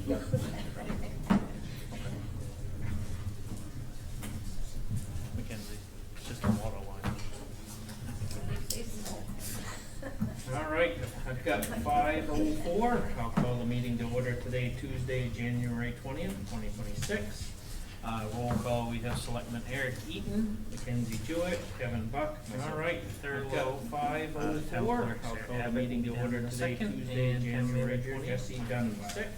Mackenzie, it's just a water line. All right, I've got 5:04. I'll call the meeting to order today, Tuesday, January 20th, 2026. Roll call, we have Selectman Eric Eaton, Mackenzie Jewett, Kevin Buck. All right, third low, 5:04. I'll call the meeting to order today, Tuesday, January 20th, Jesse Dunbar.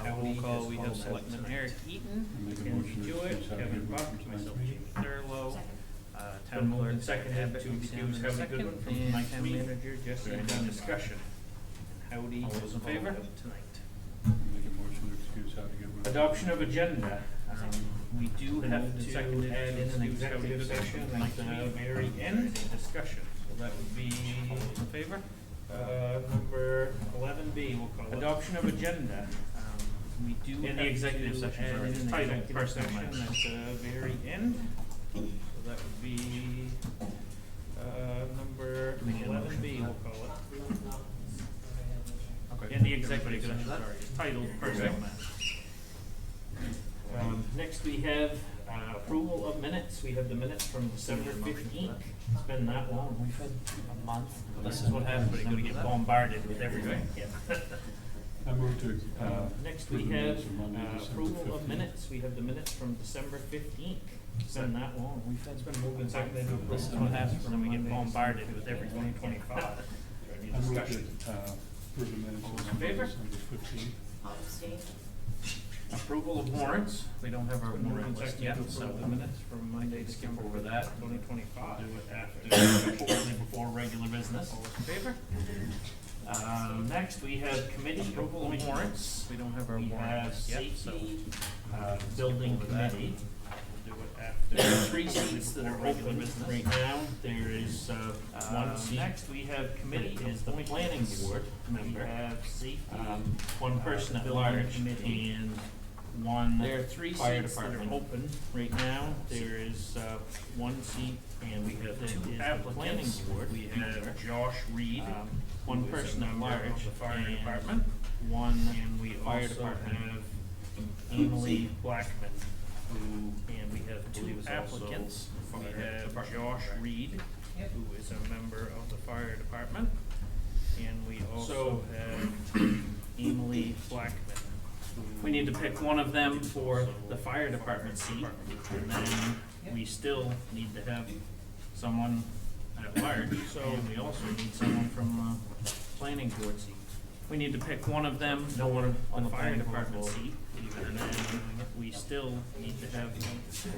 Roll call, we have Selectman Eric Eaton, Mackenzie Jewett, Kevin Buck, myself, Jamie Thurlow. Town clerk and seconded to excuse Howdy Goodwin from tonight's manager, Jesse Dunn. Discussion. Howdy, all those in favor? Tonight. Make a motion to excuse Howdy Goodwin. Adoption of agenda. We do have to add in an executive session at the very end. Discussion. So that would be, all those in favor? Number 11B, we'll call it. Adoption of agenda. We do in the executive session, titled personnel action at the very end. So that would be number 11B, we'll call it. Okay. In the executive session, sorry, it's titled personnel matters. Next we have approval of minutes. We have the minutes from December 15th. It's been that long. We've had a month. This is what happens when you're going to get bombarded with everything. Yeah. I move to, next we have approval of minutes. We have the minutes from December 15th. It's been that long. We've had, it's been moving second. This is what happens when we get bombarded with every 2025. I move to, approve the minutes of favor? December 15th. I'll abstain. Approval of warrants. We don't have our warrant list yet, so the minutes from Monday, skip over that, 2025. Do it after, before regular business. All those in favor? Next, we have committee approval of warrants. We don't have our warrant list yet, so building committee. We'll do it after. There are 3 seats that are open right now. There is one seat. Next, we have committee is the planning board member. We have safety, one person at large, and one. There are 3 seats that are open right now. There is one seat, and we have 2 applicants. We have Josh Reed, one person at large, the fire department. One, and we also have Emily Blackman, and we have 2 applicants. We have Josh Reed, who is a member of the fire department, and we also have Emily Blackman. We need to pick one of them for the fire department seat, and then we still need to have someone at large, so we also need someone from planning board seat. We need to pick one of them for the fire department seat, and then we still need to have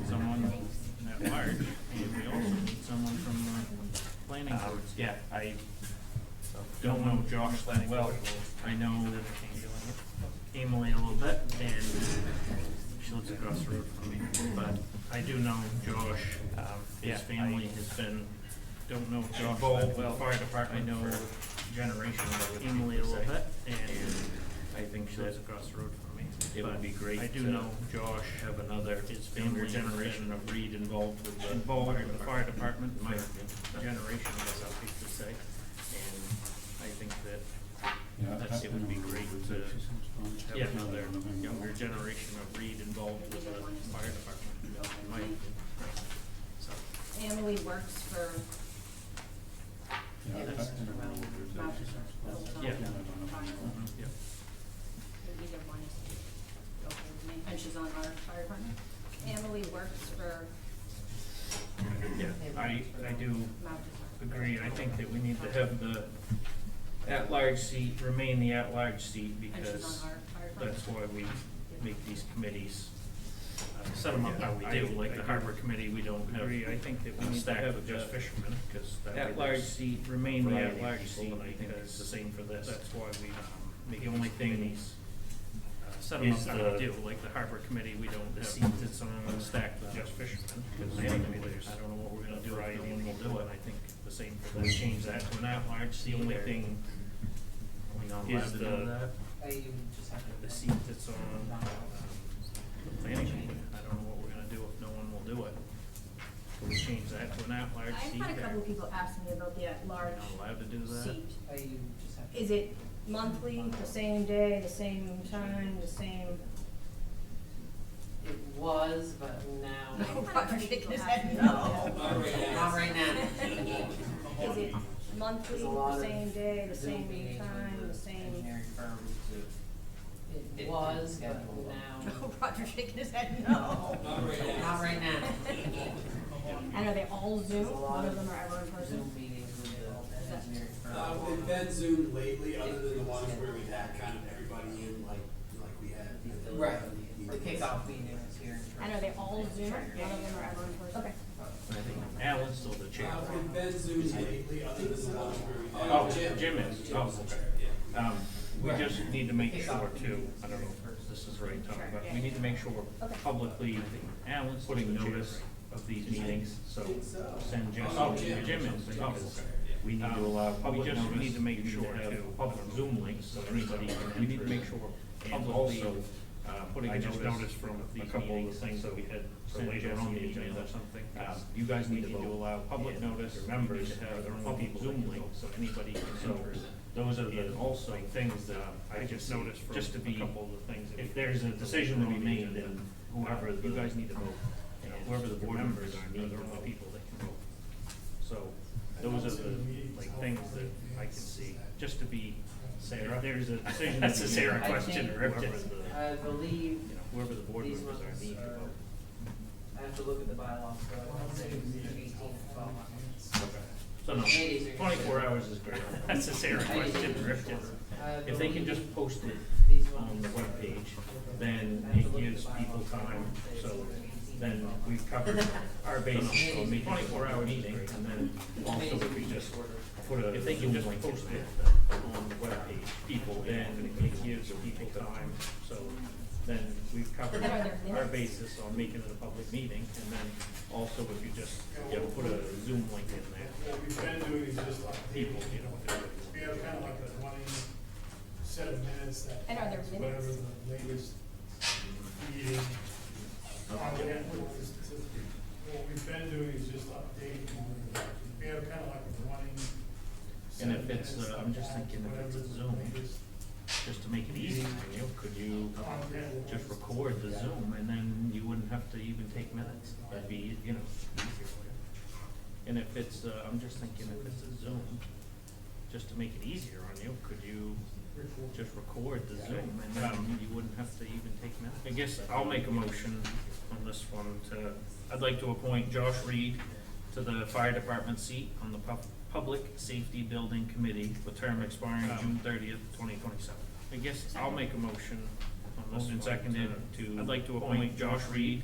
someone at large, and we also need someone from planning board seat. Yeah, I don't know Josh that well. I know Emily a little bit, and she lives across the road from me, but I do know Josh. His family has been, don't know Josh that well. Fire department, I know generations of Emily a little bit, and I think she lives across the road from me. It would be great. I do know Josh have another, his family generation of Reed involved with the fire department. My generation, I guess I'll hate to say, and I think that it would be great to have another younger generation of Reed involved with the fire department. So. Emily works for. Yeah, Yes. Yeah. Yep. Either one is okay with me, and she's on our fire department. Emily works for. Yeah, I do agree. I think that we need to have the at-large seat remain the at-large seat, because that's why we make these committees. Set them up how we do, like the harbor committee, we don't have. I think that we need to have just fishermen, because at-large seat remain the at-large seat, and I think it's the same for this. That's why we make the only thing set them up how we do, like the harbor committee, we don't have seats that's on stacked with just fishermen, because I don't know what we're gonna do, right, and we'll do it. I think the same for this, change that to an at-large seat. The only thing is the seat that's on the planning board. I don't know what we're gonna do if no one will do it. Can we change that to an at-large seat? I've had a couple of people ask me about the at-large Not allowed to do that? seat. Is it monthly, the same day, the same time, the same? It was, but now. Roger shaking his head, no. Not right now. Is it monthly, There's a lot the of same day, the Zoom same meetings time, with the same? engineering firms to. It was, but now. Roger shaking his head, no. Not right now. And are they all Zoom? There's a lot None of them are ever in person? Zoom meetings with the engineering They've firms. been zoomed lately, other than the ones where we had kind of everybody in, like we had. Right, the kickoff meetings here in Trenton. And are they all Zoom? None of them are ever in person? Okay. I think Alan's still the chair. They've been zoomed lately, other than the ones where we had. Oh, Jim is, oh, okay. Yeah. We just need to make sure too, I don't know if this is the right time, but we need to make sure we're Okay. publicly putting notice of these meetings, so send Jim. Oh, Jim is, oh, okay. We need to allow public We notice. just need to make We sure need to have to public Zoom links, so anybody, we need to make sure And publicly, also, putting I just notice noticed from of a these couple of the meetings, things so that we had for send later Jesse on the an agenda email or something. Um, You guys we need to vote. allow public And notice, your members members to have are the their only own people that Zoom can link, vote. so anybody can So, enter. Those are the also things that I just noticed from just to be, a couple of the things. If there's a decision to be made, then whoever, you guys need to vote. You know, whoever the board members are, need the only people that can vote. So those are the, like, things that I can see, just to be, Sarah, if there's a decision to be made. That's a Sarah I question, think- or Whoever if the, I believe you know, whoever the board these members are, ones need to are, vote. I have to look at the bylaws, but I'd say it's 18 to 12 months. So no, Ladies are- 24 hours is great. That's a Sarah question, or if it's, if they can just post it These on ones the webpage, then I have to it look at gives the people bylaws, time, but I'd say so it's 18 then we've covered our bases on the 24-hour meeting, and then also if we just put a, if they can just post it on the webpage, people, then it gives people time, so then we've covered And are there our minutes? basis on making it a public meeting, and then also if you just, you know, put a Zoom link in there, What we've been doing is just like, people, you know, if we everybody have kind of like a running set of minutes that. And are there has whatever minutes? the latest meeting. What we've been doing is just updating, we have kind of like a running. set And of if it's, minutes that I'm just has thinking if it's whatever a the Zoom, latest just to make it easy for you, could you content just was. record the Zoom, and then you wouldn't have to even take minutes, that'd be, you know, easier. And if it's, I'm just thinking if it's a Zoom, just to make it easier on you, could you just record the Zoom, and then you wouldn't have to even take minutes? I guess I'll make a motion on this one to, I'd like to appoint Josh Reed to the fire department seat on the Public Safety Building Committee with term expiring June 30th, 2027. I guess I'll make a motion on this one. Seconded to, I'd like to appoint Josh Reed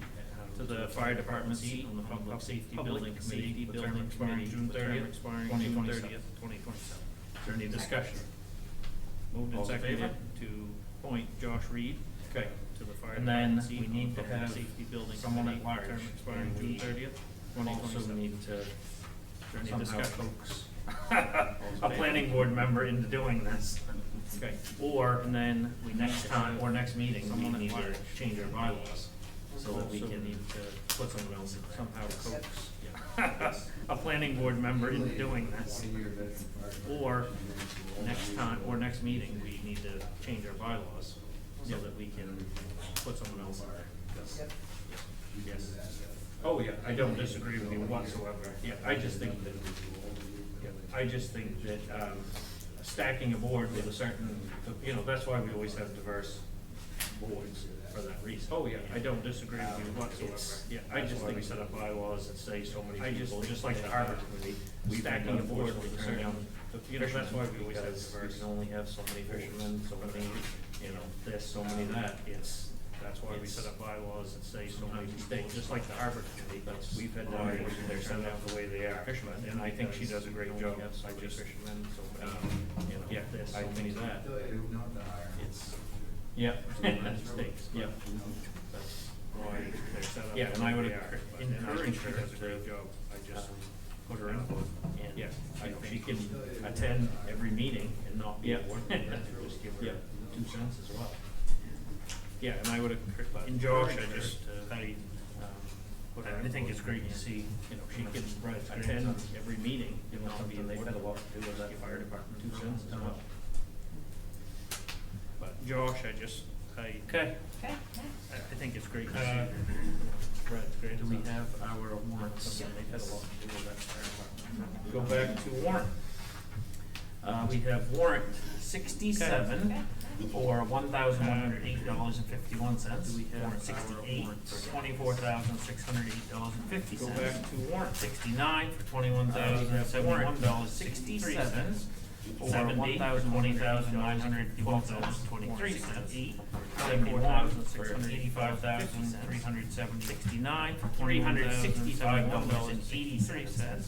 to the fire department seat on the Public Safety Building Committee with term expiring June 30th, 2027. Is there any discussion? Moved and seconded to appoint Josh Reed. Okay. To the fire department seat. And then we need to have someone at large. Term expiring June 30th, 2027. Also need to somehow coax a planning board member into doing this. Okay, or, and then we next time, or next meeting, we need to change our bylaws, so that we can need to put someone else, somehow coax a planning board member into doing this. Or, next time, or next meeting, we need to change our bylaws, so that we can put someone else in there. Yes. Oh, yeah, I don't disagree with you whatsoever. Yeah, I just think that, stacking a board with a certain, you know, that's why we always have diverse boards for that reason. Oh, yeah, I don't disagree with you whatsoever. Yeah, I just think we set up bylaws that say so many people, just like the Harbor Committee, stacking a board with a certain, you know, that's why we always have diverse. We can only have so many fishermen, so many, you know, this, so many that. That's why we set up bylaws that say so many people, just like the Harbor Committee, we've had them, they're set up the way they are. Fishermen, and I think she does a great job. I just, fishermen, so many, you know, this, so many that. It's, yeah, mistakes, yeah. That's why they're set up. Yeah, and I would encourage her to do a great job. I just put her input, and yeah, I know she can attend every meeting and not be at work, just give her 2 cents as well. Yeah, and I would, in Josh, I think it's great to see, you know, she can attend every meeting and not be, they've had a lot to do with that fire department, 2 cents as well. Josh, I Okay. think it's great to see. Brad's great. Do we have our warrants? They've had a lot to do with that fire department. Go back to warrant. We have warrant 67 for $1,108.51. Do we have Warrant our 68 warrants? for $24,608.50. Go back to warrant. 69 for $21,071.67. 70 for $20,912.23. 71 for $85,370. 69 for $365.83.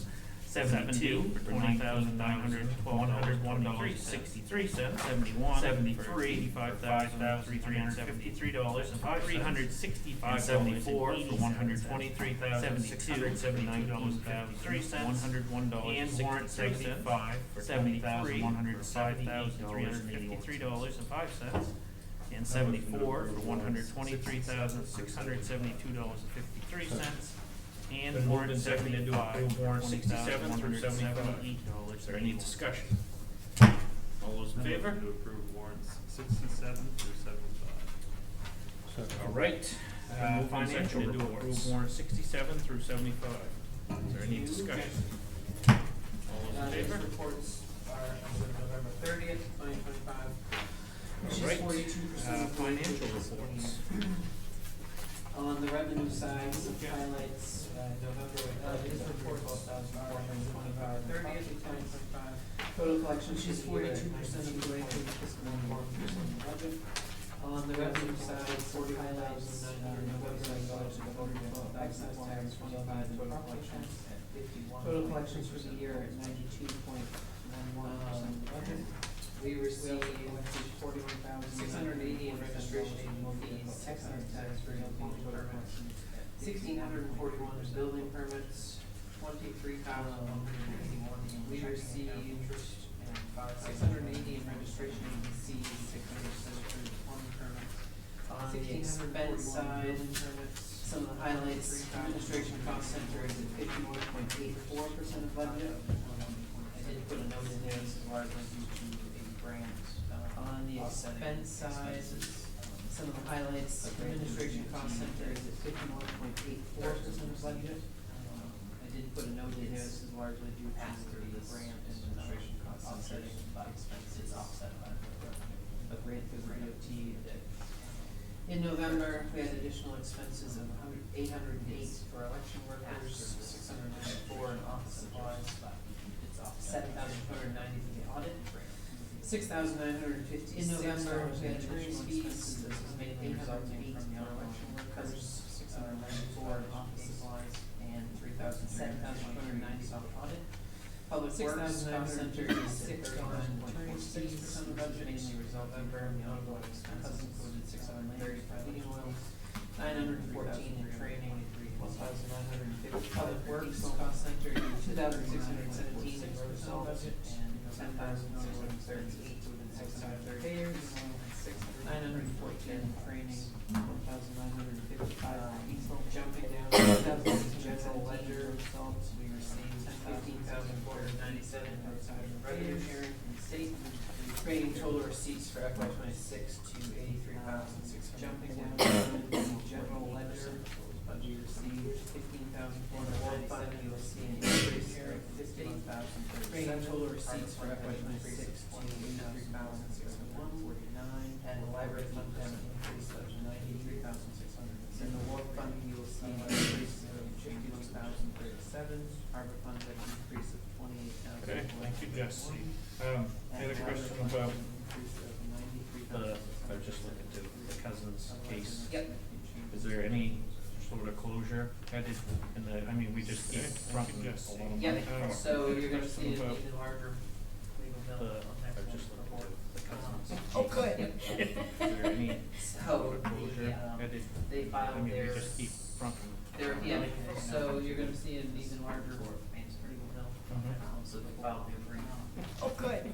72 for $20,912.63. 71 for $85,353.05. 365 74 for $123,679.53. And warrant 75 for $70,105,353.05. And 74 for $123,672.53. And warrant 75, warrant 67 through $178. Is there any discussion? All those in favor? To approve warrants 67 through 75. All right. Financial reports. Approve warrant 67 through 75. Is there any discussion? All those in These favor? reports are as of November 30th, 2025. Which is Right. 42% Financial reports. On the revenue side, some highlights, November, these reports are November 30th, 2025. Total collections is 42% of the way through the fiscal year, 1% of the budget. On the revenue side, 40 highlights, November collections, total excise tax, 25, total collections at 51. Total collections for the year at 92.11% of the budget. We received 41,680 in registration fees, 600 tax rate permits, 1,641 building permits, 23,181. We received 680 in registration fees, 600 permits. On the expense side, some of the highlights, administration cost center is at 51.84% of budget. I did put a note in there, this is largely due to a grant. On the expense side, some of the highlights, administration cost center is at 51.84% of budget. I did put a note in there, this is largely due to the grant and administration cost offsetting by expenses offset by a grant through the DOT. In November, we had additional expenses of $808 for election workers, $694 in office supplies, $7,290 for the audit, $6,956. In November, we had attorney's fees, this was mainly $808 from the election workers, $694 in office supplies, and $7,290 on audit. Public Works cost center is $6 attorney's fees, mainly result of the ongoing expenses included $630 for heating oil, $914 in training, $1,950. Public Works cost center is $2,617 in roadside budget, and $10,638 in $630 $914 in training, $1,955 in diesel. Jumping down to $2,000 general ledger results, we received $15,497 outside of revenue sharing from the state, bringing total receipts for FY '26 to $83,600. Jumping down to the general ledger, we received $15,497. You'll see an increase here of $15,037. Bringing total receipts for FY '26 to $83,649. And the library fund has an increase of $93,600. In the war fund, you will see an increase of $51,037. Harbor fund has an increase of $28,000. Okay, thank you, Jesse. Any other question about I was just looking to the Cousins case. Yep. Is there any sort of closure headed in the, I mean, we just keep fronting this along. Yep, so you're gonna see an even larger legal bill The, on I next was just month's looking report. to the Cousins. Oh, good. Yep. Is there any So, sort of closure headed? they I filed mean, we their, just keep fronting. their, yeah, so you're gonna see an even larger legal bill. So they filed their brief. Oh, good.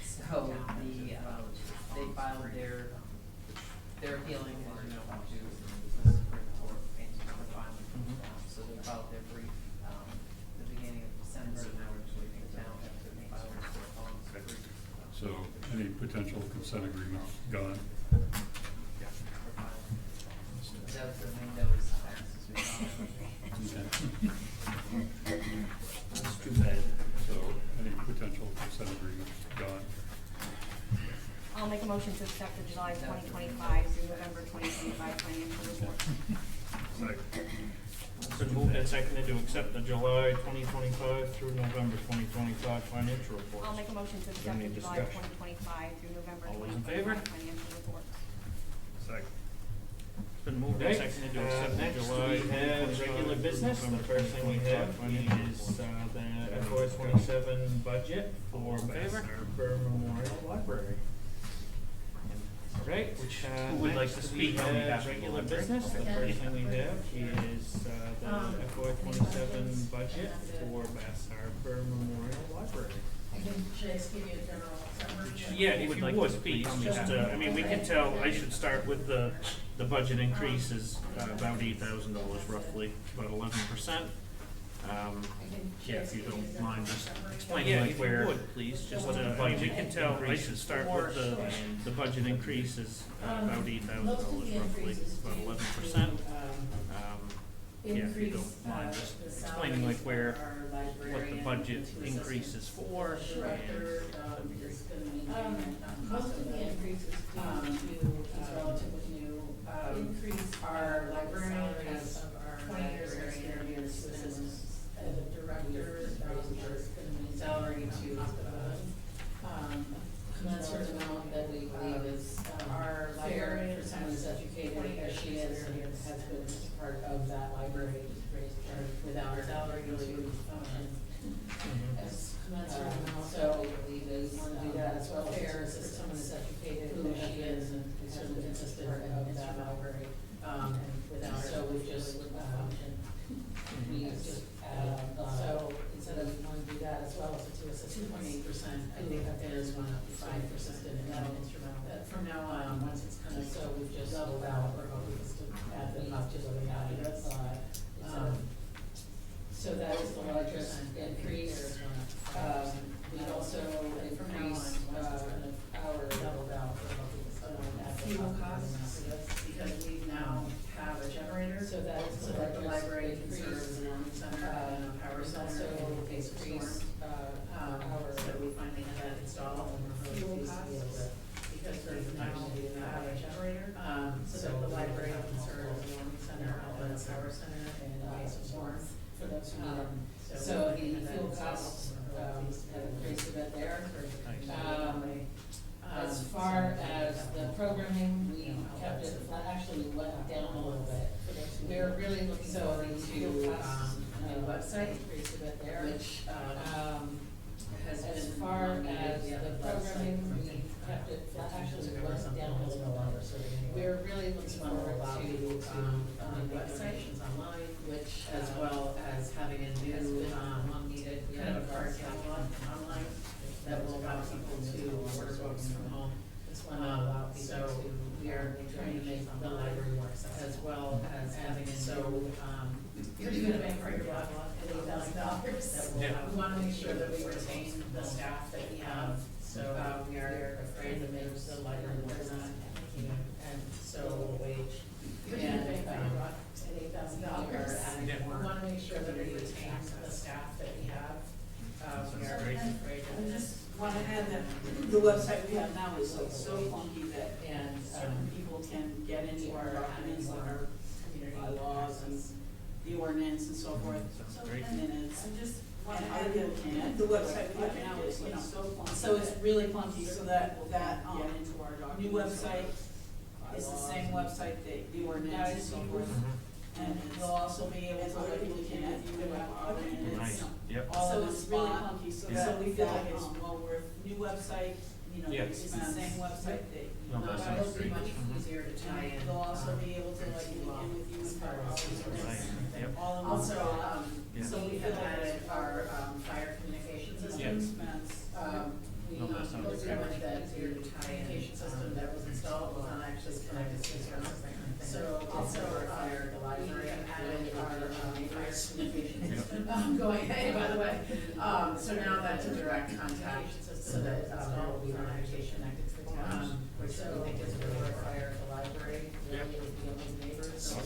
So they filed their appealing, as you know, to the Supreme Court, for filing. So they filed their brief, the beginning of December, and now we're just waiting now to file their brief. So any potential consent agreement gone. That the Windows taxes That's too bad. So any potential consent agreement gone. I'll make a motion to accept the July 2025 through November 2025 financial report. Second. It's been moved and seconded to accept the July 2025 through November 2025 financial reports. I'll make a motion to accept Any the July discussion? 2025 through November All those in favor? 2025 financial reports. Second. It's been moved and seconded to accept the July 2025 regular business. The first thing we have is the FY 27 budget for Bassar Memorial Library. Right, who would like to speak on behalf of regular business? The first thing we have is the FY 27 budget for Bassar Memorial Library. Should I just give you a general summary? Yeah, if you would, please, just, I mean, we can tell, I should start with the budget increase is about $8,000 roughly, about 11%. Yeah, if you don't mind just explaining like where. Yeah, if you would, please, just, I mean, we can tell, I should start with the budget increase is about $8,000 roughly, about 11%. Yeah, if you don't mind just explaining like where, what the budget increase is for, and Most of the increases is relatively new. Increase our librarian has 20 years of experience as a director, salary to commensurate amount that we believe is our librarian for someone as educated as she is and has been part of that library without her salary to as commensurate amount. So we want to do that as well. Fair as someone as educated as she is and is certainly consistent of that library. And without her, so we've just we just so instead of we want to do that as well as to us a 2.8%, I think that there is 5% in that instrumental. That from now on, once it's kind of so we've just leveled out, we're hoping just to add the up just what we have it. So that is the largest increase. We also increased our leveled out fuel costs because we now have a generator. So that is so that the library can serve as an army center and a power center. Also increase so we finally have that installed and we're fuel costs because there's now we have a generator. So that the library can serve as an army center and a power center and some warmth for those who need it. So the fuel costs have increased a bit there. As far as the programming, we kept it flat, actually we went down a little bit. We're really looking forward to a website, increase a bit there, which has been. As far as the programming, we kept it flat, actually we went down a little longer. So we're really looking forward to a website online, which as well as having a new unneeded kind of a card catalog online that will allow people to order books from home. So we are trying to make the library more accessible as well as having it. So you're going to make for your backlog at $8,000. We want to make sure that we retain the staff that we have. So we are afraid to make the library more accessible. And so wage. And at $8,000, we want to make sure that we retain the staff that we have. We are afraid of I just want to add that the website we have now is like so funky that certain people can get into our documents and our community laws and the ordinance and so forth. And then it's, and other people can't. The website we have now is, you know, so it's really clunky, so that new website is the same website that the ordinance and so forth. And they'll also be able to let people can view our ordinance. Yep. So it's really clunky, so we feel like it's well worth, new website, you know, Yeah. it's the same website that. No, that sounds It'll be great. much easier to tie in. They'll also be able to like link in with you for all these ordinance. Yep. All in one Also, spot. Yeah. so we have added our fire communication Yeah. systems. We No, that sounds looked great. at that your communication system that was installed was not actually connected to the service. So also the library added our fire communication system going, hey, by the way. So now that's a direct contact so that there will be communication connected to the which we think is really required at the library, really with the open neighbors, so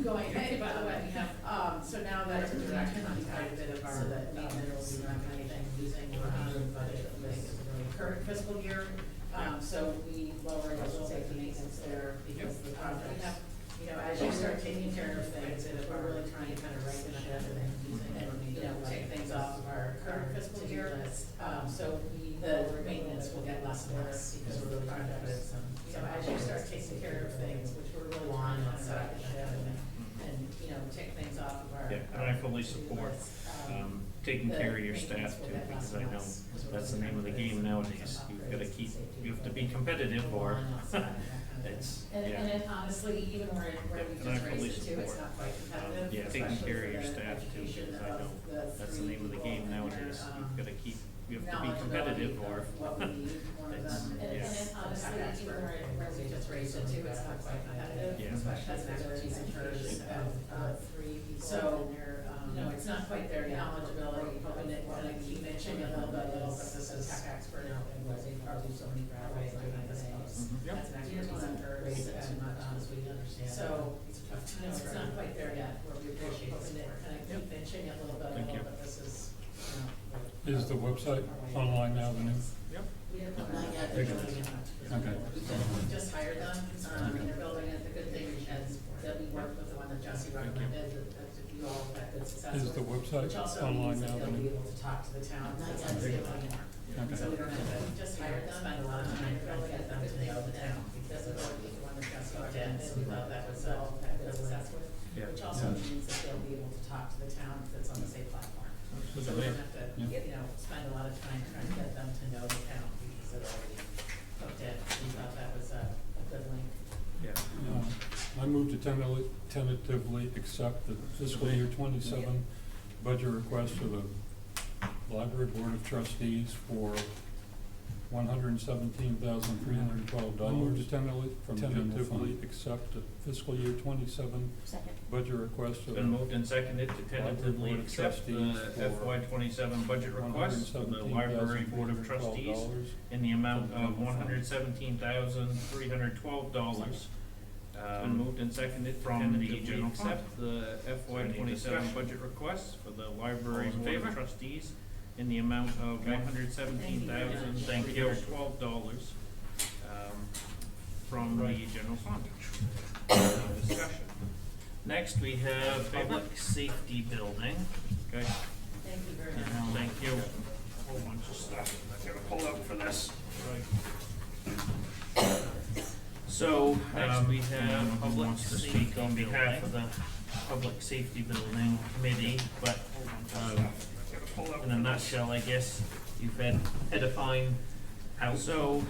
going, hey, by the way, so now that's a direction on quite a bit of our, that there will be not anything using budget of this current fiscal year. So we lowered a little bit the maintenance there because the project, you know, as you start taking care of things, and if we're really trying to kind of write them ahead and, you know, take things off of our current fiscal year, so the maintenance will get less and less because we're really trying to put some, you know, as you start taking care of things, which we're really on outside the shed and, you know, take things off of our. Yeah, and I fully support, taking care of your staff too, because I know that's the name of the game nowadays. You've gotta keep, you have to be competitive or it's, And yeah. it honestly, even where we And I just fully raised it too, it's support, not quite competitive. Yeah, taking especially care of for your the staff too, education because I of know that's the three name of the people game and nowadays. their, You've gotta keep, you have to be knowledgeability competitive of or. what we need, one of It's- them. And yeah. it honestly, even where we just raised it too, it's not quite competitive, Yeah. especially as an expertise in hers of three people. So, you know, it's not quite there, knowledgeability, hoping that we're gonna keep mentioning a little bit, but this is tech expert now, and was able to do so many ways doing this. Yep. That's an expertise in hers, and as we understand. So, you know, it's not quite there yet, where we appreciate hoping that we're kind of keep mentioning it a little bit, Thank you. but this is, you know. Is the website online now, the new? Yep. We have not yet, they're building it. Okay. We just hired them, and they're building it, the good thing is that we worked with the one that Jesse recommended, that you all have had good success with. Is the website Which also online means that now, the they'll be new? able to talk to the town, not yet, anymore. Okay. So we don't have to, we just hired them, spend a lot of time trying to get them to know the town, because of the one that Jesse recommended, and we thought that was, had good success with. Yeah. Which also means that they'll be able to talk to the town that's on the same platform. So we don't have to, you know, spend a lot of time trying to get them to know the town, because they're already hooked in. We thought that was a good link. Yeah. I move to tentatively accept the fiscal year 27 budget request of the Library Board of Trustees for $117,312. I move to tentatively accept the fiscal year 27 Second. budget request of Been the moved and seconded to tentatively Library Board of accept the Trustees for FY 27 budget request for the Library Board of Trustees $117,312. in the amount of $117,312. Been moved and seconded from the general fund. Accept the FY 27 budget request for the Library Board of Trustees in the amount of $117,312 from the general fund. Discussion. Next, we have public safety building. Okay. Thank you very much. Thank you. Whole bunch of stuff I gotta pull out for this. So, we have who wants to speak on behalf of the Public Safety Building Committee, but, in a nutshell, I guess, you've had a fine so,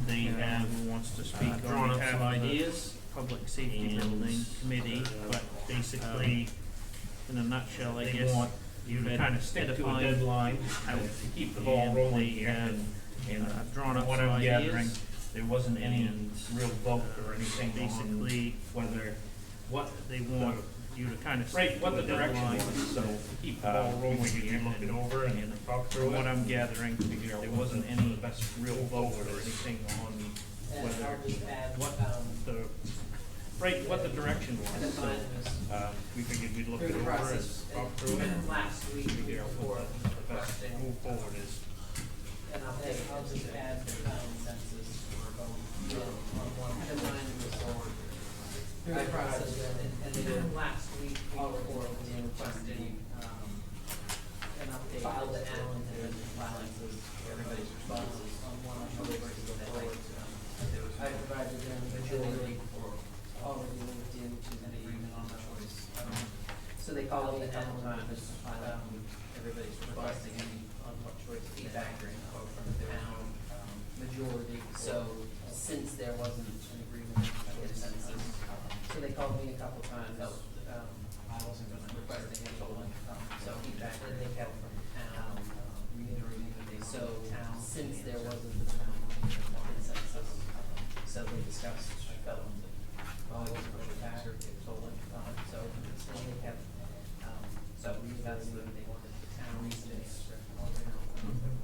they have, who wants to speak drawn up some ideas, Public Safety Building Committee, but basically, in a nutshell, I guess, you kind of stick to a deadline, to keep the ball rolling here, and drawn up some ideas. There wasn't any real vote or anything basically whether, what they want you to kind of stick to the deadline, so keep the ball rolling here, look it over and talk through what I'm gathering, there wasn't any real vote or anything on whether, what the, what the direction was, so, we figured we'd look it over and talk through it. Last week, Figure out before what the best move forward is. And I'll just add consensus on one headline and move forward. Through the process, and then last week, we requested, an update. Filed it out and then filing everybody's responses on one of the ways to go forward. I provided them majority already linked into the agreement on the choice. So they called me a couple times, everybody's requesting on what choice feedback or info from the town, majority. So since there wasn't an agreement, a consensus, so they called me a couple times. I wasn't gonna request a handle, so feedback that they kept from the town, reiterating that they since there wasn't a consensus, so they discussed, I felt, I wasn't pushing back or totally, so they kept, so that's the, they wanted the town reasons for what they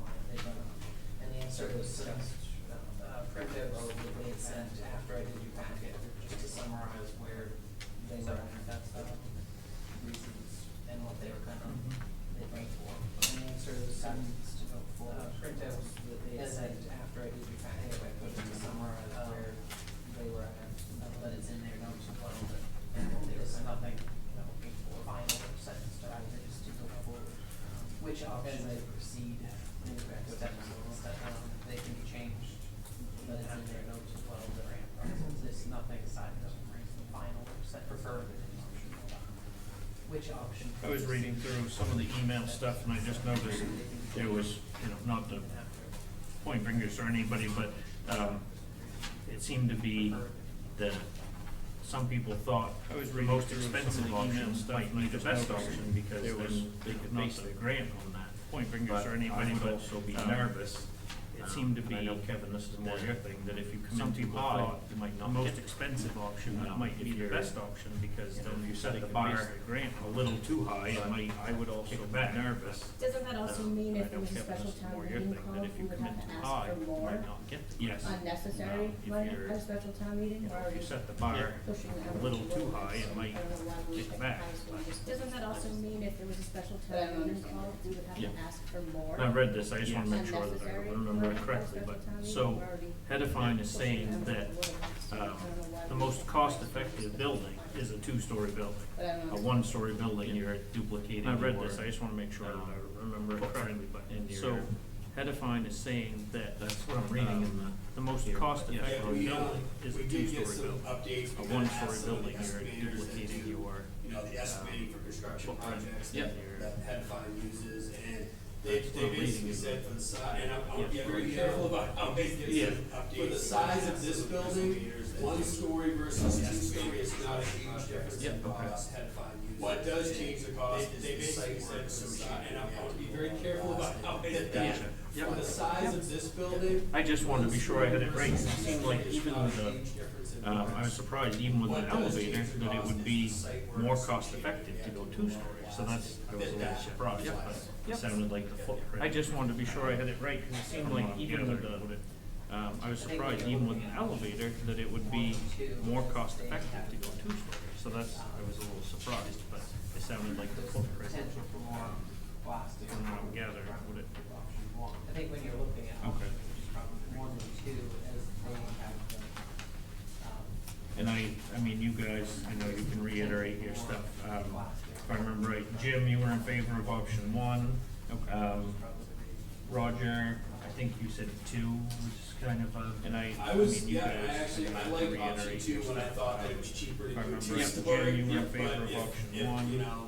wanted, and the answer was discussed, that they had sent after I did your packet, just to summarize where they were at, that's the reasons and what they were kind of, they bring for. And answer the sentence to go for, printouts that they had sent after I did your packet, I put it to summarize where they were at, but it's in their notes as well, but there's nothing, you know, for final sentence to add, just to go forward. Which options they proceed, in the next steps, that, they can be changed, but it's in their notes as well, the grant process, there's nothing aside, doesn't bring the final set preferred option. Which option? I was reading through some of the email stuff and I just noticed there was, you know, not to point fingers or anybody, but, it seemed to be that some people thought the most expensive option might be the best option because then they could base the grant on that. Point fingers or anybody, but also be nervous. It seemed to be, I know Kevin, this is more your thing, that if you come in too high, the most expensive option might be the best option because then if you set the bar grant a little too high, it might, I would also get nervous. Doesn't that also mean I if there know was a Kevin, special this is town more your meeting thing, that called, if we you would come in have to too ask high, for you more might not get the yes. unnecessary If money you're- at a special town meeting, You know, or if you just set the bar pushing the a little too high, it might I don't know why we kick picked the back. highest one. Doesn't that also mean if there was a special But I town don't meeting understand. called, we would have to Yeah. ask for more? I read this, I just wanna make sure that I Unnecessary remember it money for a correctly, special but, town meeting? so, We're already Hedifine is pushing saying them that, a little bit. I don't know why the we most picked cost-effective building is a two-story building. But I don't A know. one-story building, you're duplicating. I read this, I just wanna make sure that I remember it correctly, but, so, Hedifine is saying that, that's what I'm reading in the most cost-effective we building is a we did get two-story some building. updates. A We kinda one-story asked some of the building, you're estimators that duplicating do, your, you know, the estimating for construction footprint. projects Yep. that Hedifine uses, and That's what they I'm reading basically in said the- for the size, and I'm Yeah. very careful about how they get Yeah. some updates. For the size of this building, one story versus two story is not a huge difference Yep, in okay. cost. What does change the cost is the site work associated, and I want to be very careful about how they did that. Yeah. For the size of this building. I just wanted to be sure I had it right, 'cause it seemed like even Not a the, huge difference in I was price. surprised even with What the does elevator, change the that it cost would is be the site work more associated cost-effective with to go the two-story, so that's, I was a little surprised, Yep. but it sounded like the footprint. I just wanted to be sure I had it right, 'cause it seemed like even with the, I was surprised even with the elevator, that it would be more cost-effective to go two-story, so that's, I was a little surprised, but it sounded like the footprint. Potential for more plastic. From what I'm gathering, would it? Option one. I think when you're looking at Okay. options, which is probably one and two, as they have the, And I mean, you guys, I know you can reiterate your stuff, if I remember right, Jim, you were in favor of option one. Roger, I think you said two, which is kind of a, and I was, mean, you yeah, guys, I actually, you know, I to liked option reiterate two your when I stuff. thought that it was cheaper to If I do a remember right, two-story. Jim, you were in But favor of if- option if, one. you know,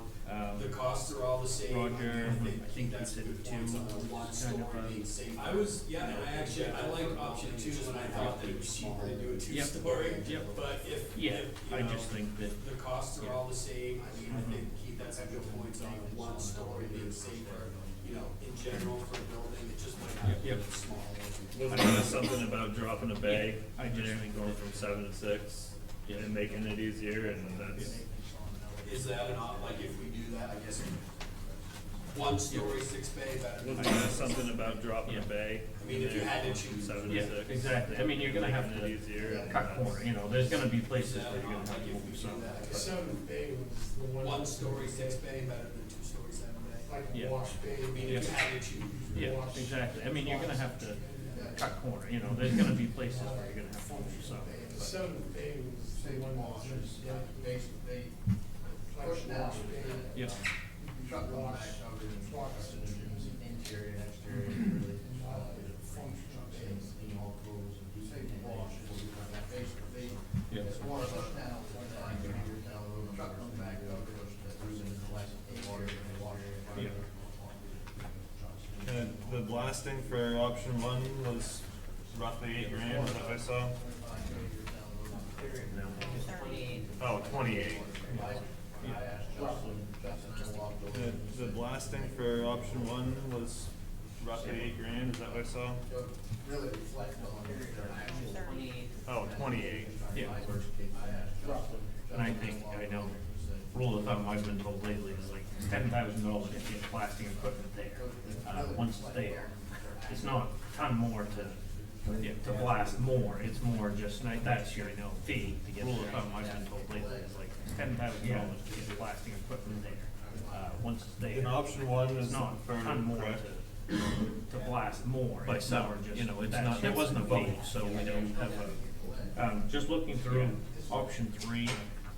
the costs are all the same. Roger, I I think think you that's a said good two, point on the which one is kind of story a- being safe. I was, yeah, and I actually, I liked option two when I thought that it was cheaper to do a Yep. two-story. Yep. But if, Yeah, if, you I know, just think that, the costs are yeah. all the same, I mean, I Mhm. think Keith had some good points on the one story being safer, you know, in general for a building, it just might have to Yep. be smaller. Wasn't there something about dropping a bay, I just think going from 7 to 6, and making it easier, and that's, Is that an like if we do that, I guess, one story, six bay, better than. wasn't there something about dropping a bay? I mean, if you had to choose. 7 to yeah, 6. exactly, I mean, you're gonna have Making to it easier, and cut that's- corner, you know, there's gonna be Is places that where you're gonna like have to if we move do some. that, I The guess, seven bay was the one. one story, six bay, better than two story, seven bay. Like Yeah. a wash bay. I mean, if you had to choose. Yeah, exactly, I mean, you're gonna have to cut corner, you know, there's gonna be places where you're gonna have to move some. The seven bay was the one that was, They like push down, wash bay. Yeah. truck going Wash, back over and flux. interior and exterior, really. Functional And, you know, clothes and you say wash, basically, Yeah. it's more push down, one time, you hear down the road, truck comes back over, that losing the last water and water. Yeah. And the blasting for option 1 was roughly $8,000, is that what I saw? twenty-eight. Oh, 28. I asked Justin to walk over. The blasting for option 1 was roughly $8,000, is that what I saw? So really reflect on their actual. 28. Oh, 28. Yeah. I asked Justin. And I think, I know, rule of thumb I've been told lately is like $10,000 to get plastic equipment there. Once it's there, it's not a ton more to to blast more, it's more just, that's your, fee to get. Rule of thumb, I've been told lately is like $10,000 to get blasting equipment there. Once it's there. In option one It's is not a ton more correct. to blast more, But it's some, more just. it's that's not, there just wasn't a the vote, fee. so we don't have a, Just looking through option 3,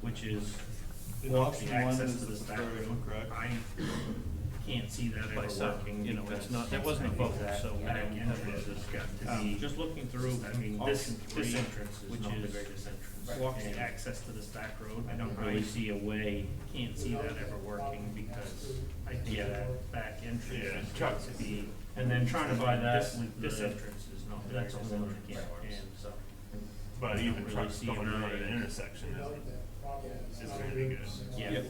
which is In blocking option one access is to the the stack preferred, road. correct? I can't see that By ever some, working. it's because not, there wasn't a I think vote, that so we back don't have entrance has got to a. be, just looking through, I mean, this Option three, entrance is which not the is greatest entrance. Right. Blocking And access to the stack road, I don't really see a way, can't see that ever working because I think that back entrance Yeah. has got to be, and then trying to buy that This- with this the, entrance is not the that's a greatest whole other entrance. can of worms, so. But I don't even really trucks see going a out way. at an intersection is gonna be good. Yeah.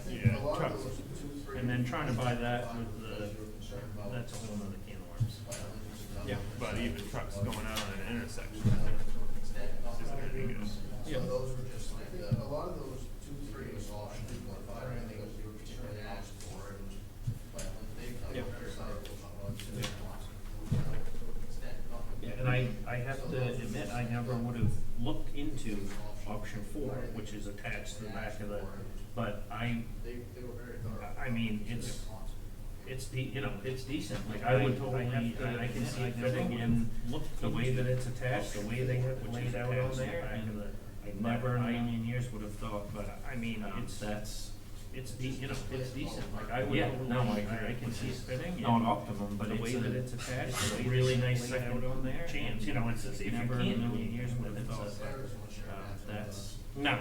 Yeah, A lot of trucks. those 2, 3, And then trying to buy that with the, concerned about that's a whole other can of worms. Yeah, but even trucks going out at an intersection is gonna be good. So those were just like, a lot of those 2, 3 was all 2.5, I think they were particularly asked for, it was, well, they've done their cycles on one, And I have to admit, I never would have looked into option 4, which is attached to the back of the, but They were very thorough. I mean, it's it's decent, like I would totally, I can see it fitting in the way that it's attached, the way they have it laid out on there, and I never in a million years would have thought, but I mean, it's decent, like I would totally, I can see it fitting. not optimum, But but the way it's that a, it's attached, it's a really nice second on there. Chance, it's if you never in a million years would have thought, that's, no,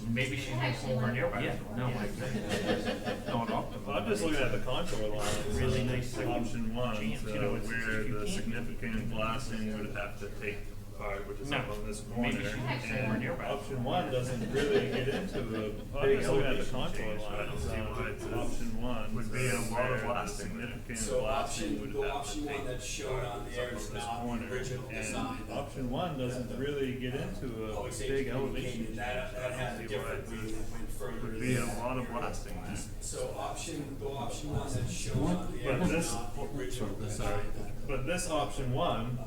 maybe she's over nearby. Yeah, no, not optimal. Well, I'm just looking at the contour line, Really nice second option one, chance, so it's- where if you the can't- significant blasting would have to take part, which is up No, on this corner. maybe she has somewhere And nearby. option one doesn't really get into the big elevation change, but I don't see why it's option one. Would be a lot of blasting, significant So blasting would the have to option take one that's shown on there up is on this not corner. the original And design. option one doesn't really get into a Public safety big elevation communicated change. that had a different reason, it went further. Would be a lot of blasting there. So option one that's shown on there But is this- not the original Sorry, design. but this option one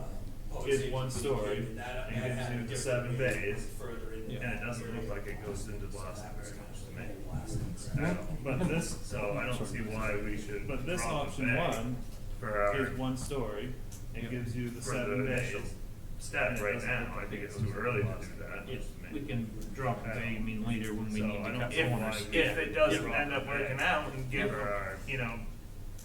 Public is safety one story communicated that and had gives a you the different 7 reason, it bays, went further in and there. it doesn't look like it goes into blasting very much to me. I don't know, but this, so I don't see why we should. But this option one is one story, and gives you the 7 bays. Step right now, I think it's too early to do that. We can drop a bay, I mean, later when we So need I to don't cut see corners. why we If it doesn't drop end up the bay. working out and give her,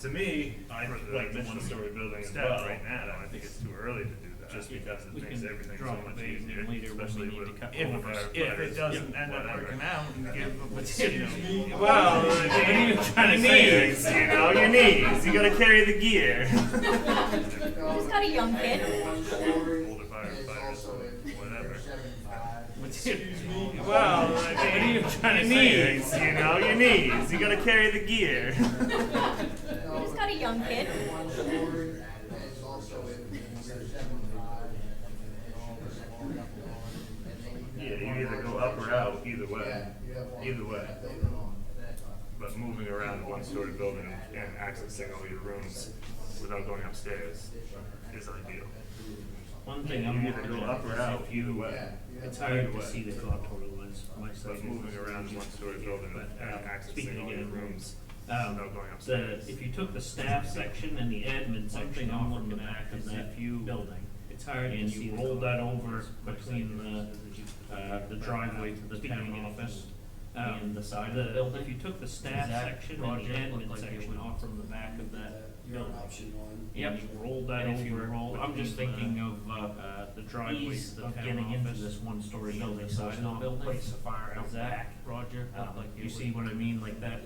To me, I like the one-story building as well. Right now, I think it's too early to do that, just because it we makes can everything so drop a much bay and easier, then later when we especially need to with cut if corners. if it doesn't end up working out and give, Well, what are you trying to say? knees, your knees, you gotta carry the gear. Who's got a young kid? One story Older is firefighters, also in whatever. 75. Well, what are you trying to say? Your knees, you gotta carry the gear. Who's got a young kid? One story is also in 75. Yeah, you either go up or out, either way, Yeah, you have one. either way. Later on. But moving around a one-story building and accessing all your rooms without going upstairs is ideal. One thing You I'm either looking go up at or is out, if either you, way. it's hard to see the contour lines, my side. But moving around a one-story building But, and speaking accessing all again your of rooms Um, without going upstairs. if you took the staff section and the admin section off from the back of that building, it's hard and you rolled that over between the driveway to the town office and the side of the building. If you took the staff section and the admin section off from the back of that building. Option one. Yep, you rolled that over. I'm just thinking of the driveway to the town getting into this one-story building, so it's not place a fire out back. Roger, you see what I mean, like that,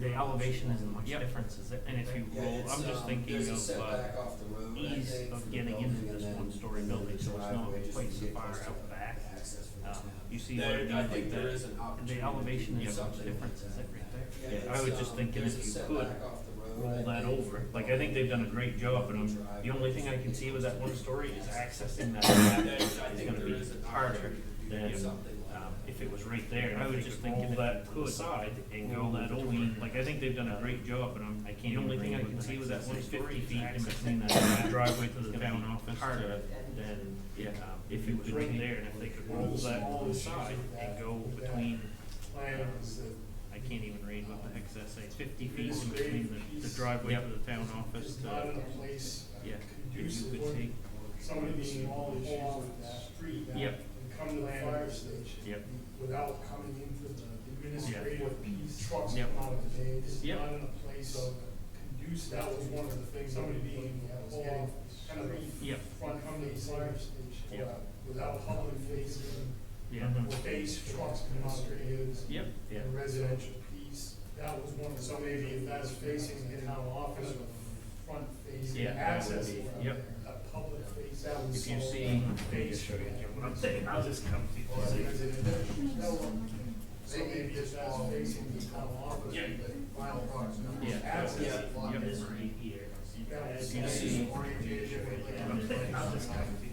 the elevation isn't much difference, is it? And if you Yeah, roll, it's, I'm just thinking there's a of, setback off the road, I ease think, of from the getting building, into this and then one-story building, so it's not driveway a just place to to get fire close to out back. access from the town. You see what I mean, I like think there that, is an opportunity the elevation to do isn't much something. difference, is it, right there? Yeah, I it's, was just thinking there's if a you could, setback off the road, roll I that think. over, like, I think they've done a great job, but the only thing I can see with that one story is accessing that back I is think gonna there be is an harder opportunity to than, do something like if if it was right there, I was just thinking that to the side and go that between, like, I think they've done a great job, but I can't. The only thing I can see was that 150 feet in between that driveway to the town office. Harder than, yeah, if it was right there, and if they could roll that to the side and go between, Plans that I can't even read what the heck that say, 50 feet in between the driveway to the town office is not in to, a place yeah, if conducive you could take, somebody being all off that street. Yep. And come to the fire station. Yep. Without coming into the administrative piece, trucks Yep. come out of the day, it's Yep. not in a place conducive. That was one of the things, somebody being off, kind of Yep. front, come to the fire station. Yep. Without public facing, yeah. face trucks, administrative, Yep, yeah. and residential piece. That was one, so maybe if that's facing the town office, or front facing Yeah, access, that would be- yep. a public face, that would If you solve see, that. I'm saying, I'll just come to you. So maybe if that's facing the town office, Yeah. the final product, Yeah. access, Yep. that would If you see, orientation. I'm saying, I'll just come to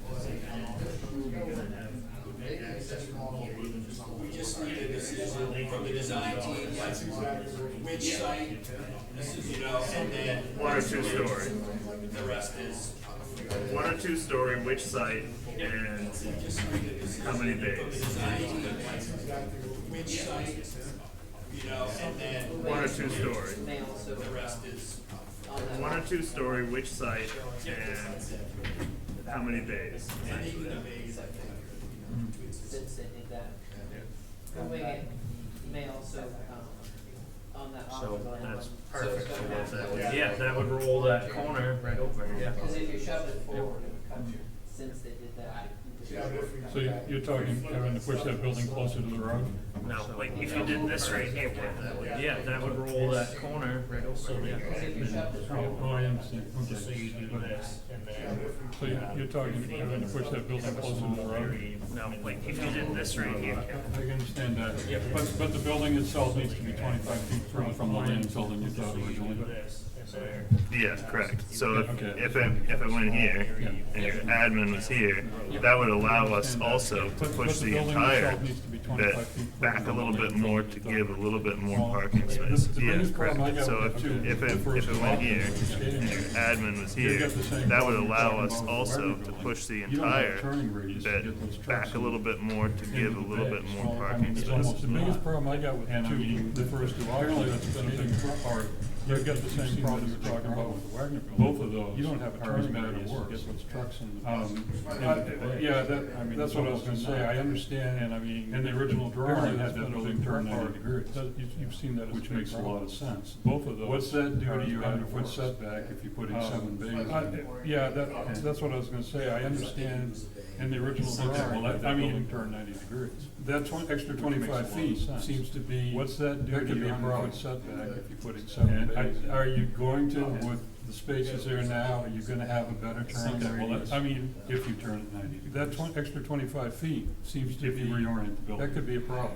We just need a decision from the design team, That's exactly what. which site, you know, and then One or two story. the rest is. One or two story, which site, and how many bays? Design team, which site, you know, and then One or two story. May also, the rest is. on that. One or two story, which site, and how many bays? Anything that may, Since they did that. And we may also, on that so optimal end that's one, perfect so for it's what gonna that have. would, yeah, that would roll that corner right over, yeah. Cause if you shoved it forward, it would cut you, since they did that. Yeah, but if we- So you're talking, Kevin, to push that building closer to the road? No, like, if you did this right here, that would, yeah, that would roll that corner right over, yeah. Cause if you shoved it Oh, forward. I understand, Just so okay. you do this, and then. So you're talking, Kevin, to push that building closer to the road? No, like, if you did this right here, I can understand that, but the building itself needs to be 25 feet from the land building you thought originally. this, and there. Yeah, correct. So Okay. if it went here, and your admin was here, that would allow us also to But push the the building entire itself needs to be 25 feet bit from back a the little land bit more building to you give a thought. little bit more parking space. The Yeah, biggest problem I correct. got So with if the two- if the it first went two here, options, the skating and your rink, admin was you've here, got the same that would problem allow you're us talking about also with the to Wagner push the building. You don't have a entire turning radius to get those bit trucks back a little bit more to into give a the little bay. bit more So, I parking mean, it's space. almost the biggest problem I got with the first two, apparently that's been a big part. You've got the same problem you're talking about with the Wagner building. Both of those. You don't have a turning radius to get those trucks in the. Yeah, that's what I was gonna say, I understand, and I mean, in the original drawing, had that building turned 90 degrees. You've seen that, which makes a lot of sense. Both of those. What's that do to your 100-foot setback if you put in 7 bays? Yeah, that's what I was gonna say, I understand in the original drawing, that building turned 90 degrees. That extra 25 feet seems to be. What's that do to your 100-foot setback if you put in 7 bays? Are you going to, with the spaces there now, are you gonna have a better turning radius? I mean, if you turn it 90 degrees. That extra 25 feet seems to be. If you reorient the building. That could be a problem.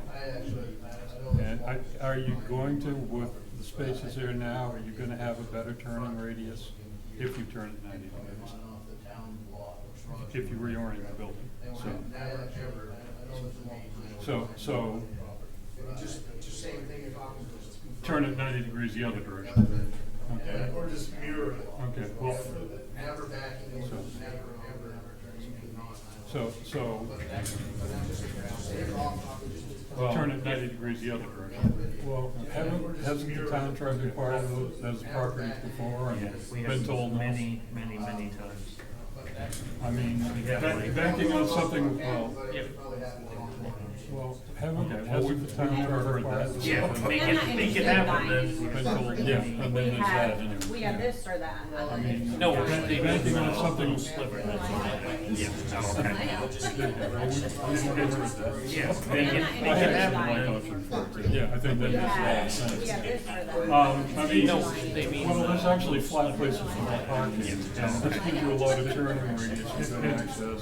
And are you going to, with the spaces there now, are you gonna have a better turning radius if you turn it 90 degrees? If you reorient the building, so, Just same thing if I was. turn it 90 degrees the other direction. Okay, Or just mirror it. okay, well, Never backing, never, never turning. so, Well, turn it 90 degrees the other direction. Well, hasn't the town tried to acquire those properties before and We been have told no? many times. I mean, banking on something, well, hasn't the town ever heard that? Yeah, make it happen then. Been told, yeah, and then We there's that have, anyway. we have this or that. I mean, No, banking on something. sliver, that's Yeah. Yeah, We're make it not happen interested. then. Yeah, I think that We makes a lot of have, sense. we have this or that. I mean, No, they mean. well, there's actually flat places for parking, and this gives you a lot of turning radius for good access.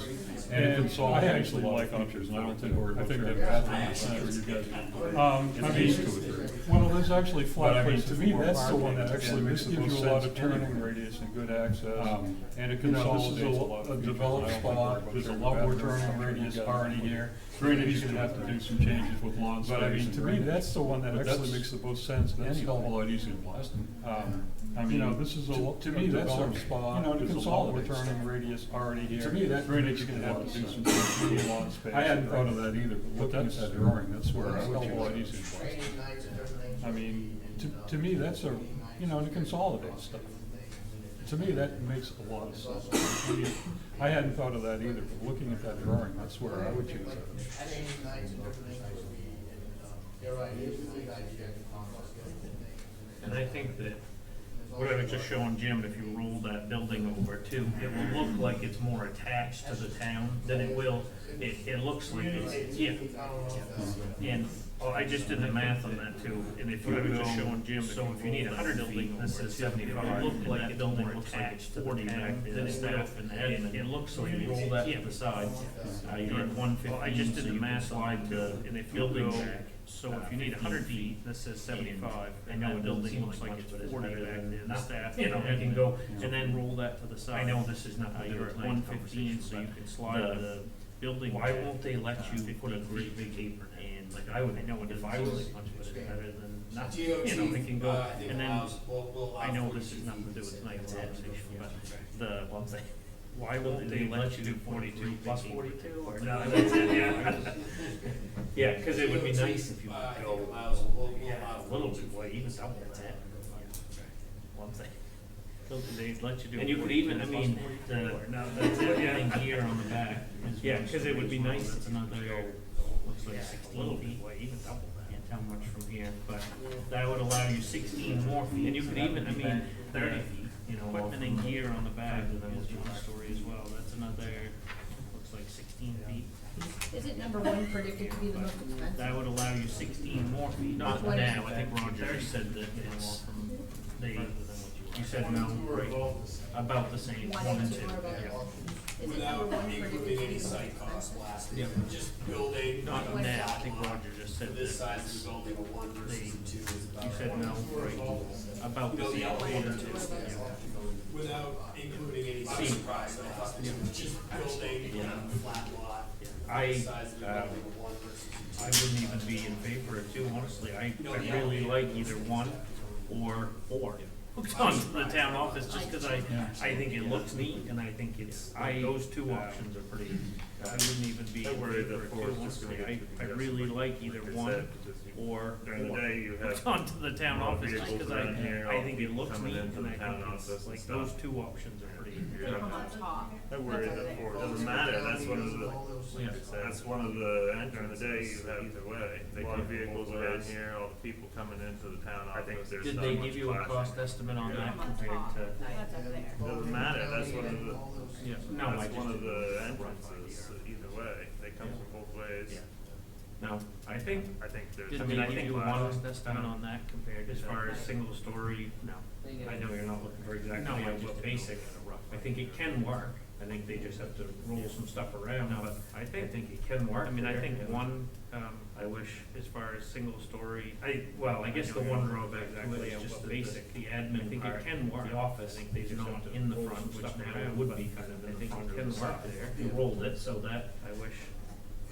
And I actually like options, and I don't think I think that bathrooms are you guys. I mean, well, there's actually flat plates. To me, that's the one that actually gives you a lot of turning radius and good access. And it consolidates a lot. A developed spot, there's a lot more turning radius already here. Granted, you're gonna have to do some changes with lawn space. But I mean, to me, that's the one that actually makes the most sense. That's a hell of a lot easier than Boston. I mean, you know, this is to me, that's a spot, there's a lot more turning radius already here. To me, that granted, you're gonna have to do some changes with lawn space. I hadn't thought of that either, but looking at that drawing, that's where it's a hell of a lot easier than Boston. I mean, to me, that's a, you know, to consolidate stuff. To me, that makes a lot of sense. I mean, I hadn't thought of that either, but looking at that drawing, that's where I would choose that. And I think that what I was just showing Jim, if you roll that building over too, it will look like it's more attached to the town than it will. It looks like it's, yeah. And I just did the math on that too, and if you were just showing Jim, so if you need 100 feet, this is 75. It will look like the building looks like it's 40 back there, the staff and admin. It looks like you roll that to the side. You're at 150. I just did the math slide to, and if you go, so if you need 100 feet, this says 75. I know a building looks like it's 40 back there, the staff, you know, you can go, and then roll that to the side. I know this is not, you're at 115, so you can slide the building. Why won't they let you put a great big apron? And like I know if I was much better than nothing, you know, they can go, and then, I know this is nothing to do with tonight's conversation, but the one thing, why won't they let you do 42 plus 42, or no, that's it, yeah. Yeah, cause it would be nice if you could go, a little bit, well, even double that. One thing. They'd let you do. And you could even, I mean, that's it, yeah, here on the back. Yeah, cause it would be nice, it's another, looks like 16 feet, even double that. Can't tell much from here, but that would allow you 16 more feet. And you could even, I mean, 30 feet, you know, equipment and gear on the back is one story as well. That's another, looks like 16 feet. Is it number one predicted to be the most expensive? That would allow you 16 more feet. Not now, I think Roger said that it's, you said no, right, about the same, 1 and 2. Is it number one predicted to be the most expensive? Yeah. Just building. Not now, I think Roger just said This that size of the building, a one versus a two is about. you said no, right, about the same, 1 and 2. Without including any See. surprise, just building a flat lot. I, This size of the building, a one versus a two. I wouldn't even be in favor of 2, honestly. I really like either 1 or 4. Hooked on to the town office just because I think it looks neat and I think it's, those 2 options are pretty, I wouldn't even be in favor of 2, honestly. I really like either 1 or during the 4. day, you have Hooked on to the town office just because I think it looks coming neat into and the I town think office it's, and like, stuff. those 2 options are pretty. They come on top. I worry that for, it doesn't matter, that's one of the, Yeah. that's one of the, during the day, you have either way. A lot of vehicles around here, all the people coming into the town office, there's Did not they much give you a flashing. cost estimate on that Come on compared top. to? That's up there. Doesn't matter, that's one of the, Yeah, no, I that's just one of didn't the know. entrances, either way, they come from both ways. Yeah. No, I think, I think there's. did they give you a cost estimate on that compared as far as single story? No. I know you're not looking for exactly, but basic. I think it can work. I think they just have to roll some stuff around, but I think it can work. I mean, I think one, I wish as far as single story, I guess the one drawback to it is just the basic, the admin. I think it can work. The office, I think they just not in the front, which now would be kind of in the front. I think it can work there. You rolled it so that, I wish.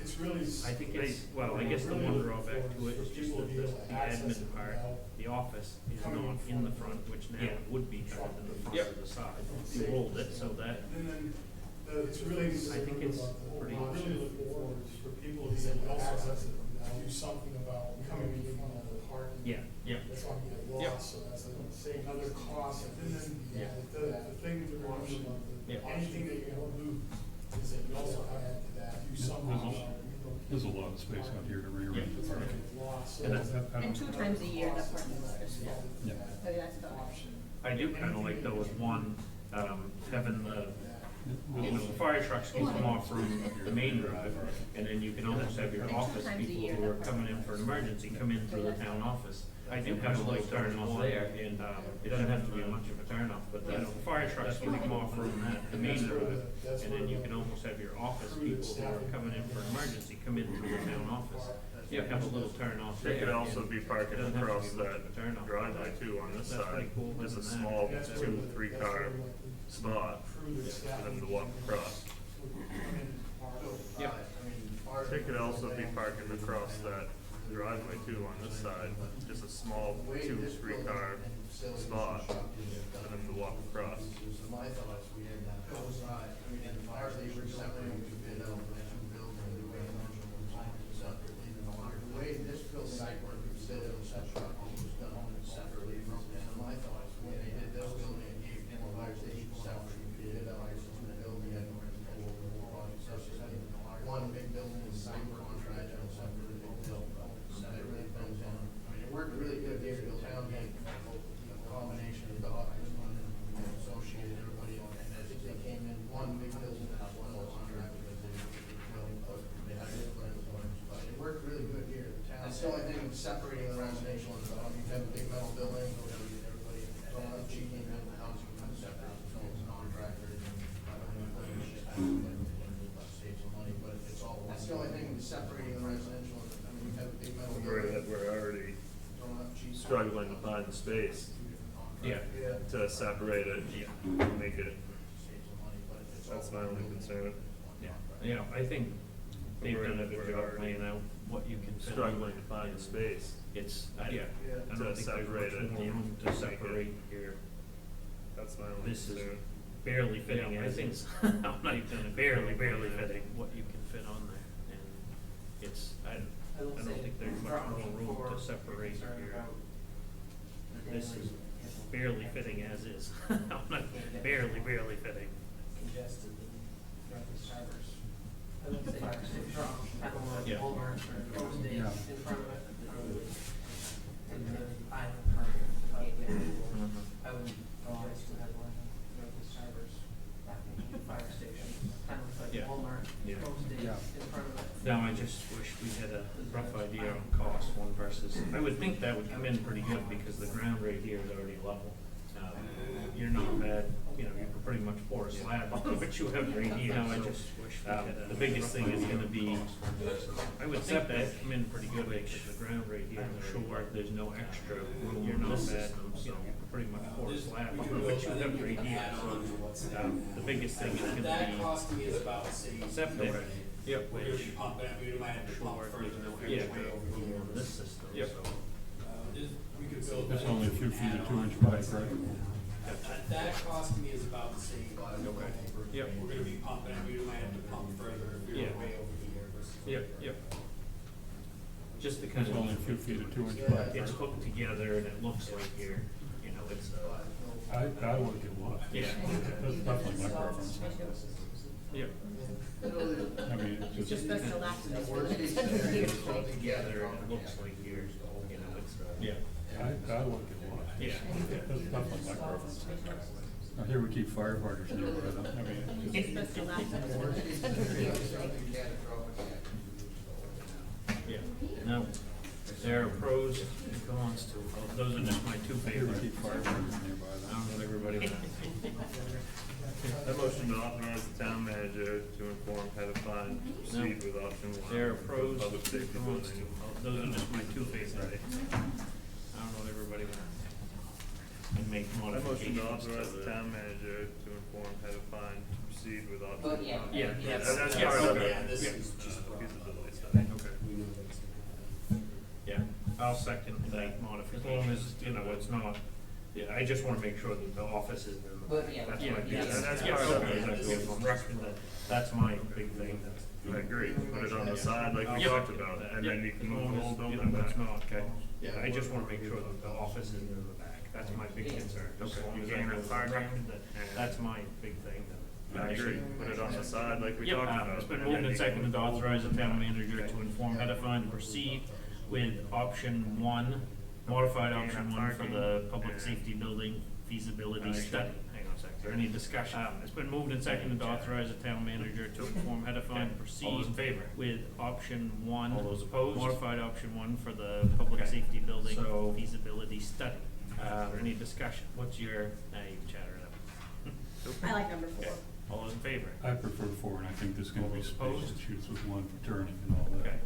It's really. I think it's, I guess the one drawback to it is just that the admin part, the office is not in the front, which now would be kind of in the front of the side. You rolled it so that, And then, it's really. I think it's pretty. What I really look forward is for people to also have to do something about coming in front of the parking. Yeah. That's why we get lost, so that's another cost. And then, the thing to remember about anything that you're gonna lose is that you also add to that, do something. There's a lot of space out here to rearrange the parking. And 2 times a year, that parking lot is full. Yeah. So that's the option. I do kind of like though with one, having the, you know, the fire trucks can come off from the main drive, and then you can almost have your office people who are coming in for an emergency come in through the town office. I do have a little turn off there, and, it doesn't have to be much of a turn off, but the fire trucks can come off from the main road, and then you can almost have your office people who are coming in for an emergency come in through the town office. You have a little turn off there. They could also be parking Doesn't have to across be much that of a turn off. driveway too on this That's side. pretty cool, Just a isn't that? small That's what- 2-3 that's car what we want spot Crew that's for them to staffing walk is- across. come in tomorrow. Yep. They could also be parking across that driveway too on this side, just a small 2-3 car spot for them to walk across. My thoughts, we had both sides, I mean, the fire station separating the bid out of the two buildings, the way separately. The way this building site work was still separate, was done separately. And my thoughts, when they did this building, it gave the fire station separate, you did it out of two buildings, and one big building is same contract, and separate big building. Separate things in. I mean, it worked really good here, the town had a combination of the office and associated everybody, and I think they came in one big building, and one contract, because they had their plans on it, but it worked really good here, the town. That's the only thing with separating the residential and the, you have a big metal building, everybody, she came in, the house was separate, so it's contractor, and saves some money, but it's all, that's the only thing with separating the residential, I mean, you have a big metal building. We're already struggling to find the space Yeah. to separate it, make it, that's my only concern. Yeah, you know, I think they've done a good job laying out what you can fit. Struggling to find the space. It's, I To don't think there's separate much it. more room to separate here. That's my only This is concern. barely fitting, I think, I'm not barely fitting what you can fit on there. And it's, I don't think there's much more room to separate here. This is barely fitting as is. I'm not, barely fitting. Congested and Travers. I would say, Yeah. Walmart, those days Yeah. in front of it, and the island park. I would always to have one, Northwest Travers, fire station, kind of like Yeah. Walmart, Yeah. those days Yeah. in front of it. Now, I just wish we had a rough idea on cost, one versus, I would think that would come in pretty good because the ground right here is already level. You're not bad, you know, you can pretty much pour a slab on what you have right here. I just wish we had the biggest thing is gonna be, I would think that come in pretty good because the ground right here, I'm sure there's no extra room in this system, so you can pretty much pour a slab on what you have right here. So, the biggest thing is gonna That be cost to me is about, say, septic. Yep. we're gonna be pumping, we might have to pump Sure, further there's no if you're extra way over room here. on this system, Yep. so. We could build. It's that only a as few an feet of add-on. 2-inch pipe, right? That cost to me is about the same. Okay. Yep. We're gonna be pumping, we might have to pump further if Yeah. you're way over here versus. Yep. Just the kind It's of. only a few feet of 2-inch pipe. It's hooked together and it looks like you're, you know, it's, I would get one. yeah. That's definitely my preference. Yep. I mean, it's Just just, supposed to last us for the next It's 100 years. hooked together and it looks like you're, you know, it's, yeah. I would get one. Yeah. That's definitely my preference. Now, here we keep firefighters near, but I mean, It's supposed to last us for the next 100 years, right? Yeah, no, there are pros and cons to, those are just my two here we favorites. keep firefighters nearby. I don't know everybody. I motion to authorize the town manager to inform how to find, proceed with option one. There are pros Public and safety cons to, building. those are just my two favorites. I don't know what everybody wants. And make I motion modifications to to authorize the the. town manager to inform how to find, proceed with option But one. yeah. Yeah, That's yeah, part of okay. it. Yeah, this Yeah. is just. Feasibility study. Okay. Yeah, I'll second that modification. As long as, you know, it's not, yeah, I just wanna make sure that the office is in the. But, yeah, That's yeah, my big, yeah, that's yeah, part of okay, it, that's that's good. that's my big thing. I agree, put it on the side like we Yeah. talked about, and then you can move the whole You building know, back. it's not, okay, yeah, I just wanna make sure that the office is in the back, that's my big concern. Just as long as I know for a record that, that's my big thing. I agree, put it on the side like we Yep, talked about. it's been and moved then and you can seconded move to the whole authorize the building town back. manager to inform how to find and proceed with option one, modified option one for the public safety building feasibility study. Hang on a second. there any discussion? It's been moved and seconded to authorize the town manager to inform Hedifon and proceed. All those in favor? With option one. All those opposed? Modified option one for the public Okay. safety building So- feasibility study. Is there any discussion? What's your, Now you can chatter it up. I like number four. Okay. All those in favor? I prefer four, and I think there's gonna All be those space opposed? issues with one for turning and all that. Okay,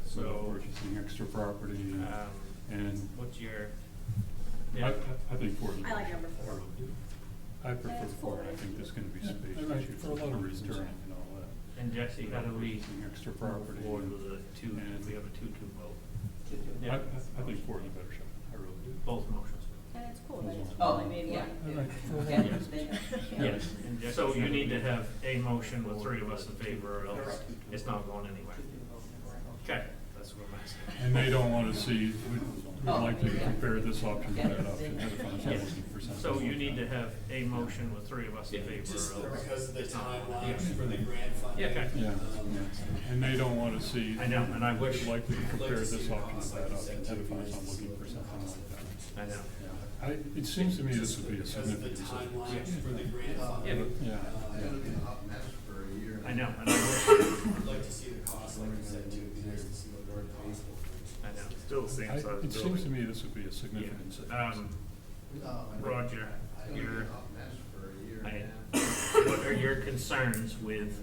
So so, purchasing extra property, and what's your? I think four is. I like number four. I prefer That's four, four. and I think there's gonna be space Right, issues for a with lot of one for reasons. turning and all that. And Jesse, how do we Purchasing extra move property. forward with a two, and- we have a 2-2 vote? I think four is a better shot, I really do. Both motions. And it's cool that it's Oh, only made yeah. one. Right, for a lot Yeah, of reasons. they know. Yes. So you need to have a motion with 3 of us in favor, or else it's not going anywhere. Okay, that's what I'm asking. And they don't wanna see, we'd Oh, like to yeah. compare this option to Yeah. that option, have a fun Yes. percent. So you need to have a motion with 3 of us in favor, Just or else. because of the timeline Yeah. for the grant funding. Yeah, okay. Yeah, yeah, and they don't wanna see. I know, and I wish- We'd like to compare Like to see this the option cost, to like that you option, said, have a too, fun, because I'm looking for it's something like that. I know. It seems to me this Just would be a because of the significant savings. timeline for the grant funding. Yeah. Yeah. I know, and I wish, I'd like to see the cost, like you said, too, it'd be nice to see what the cost will be. I know. Still the same size building. It seems to me this would be a significant savings. Roger, what are your concerns with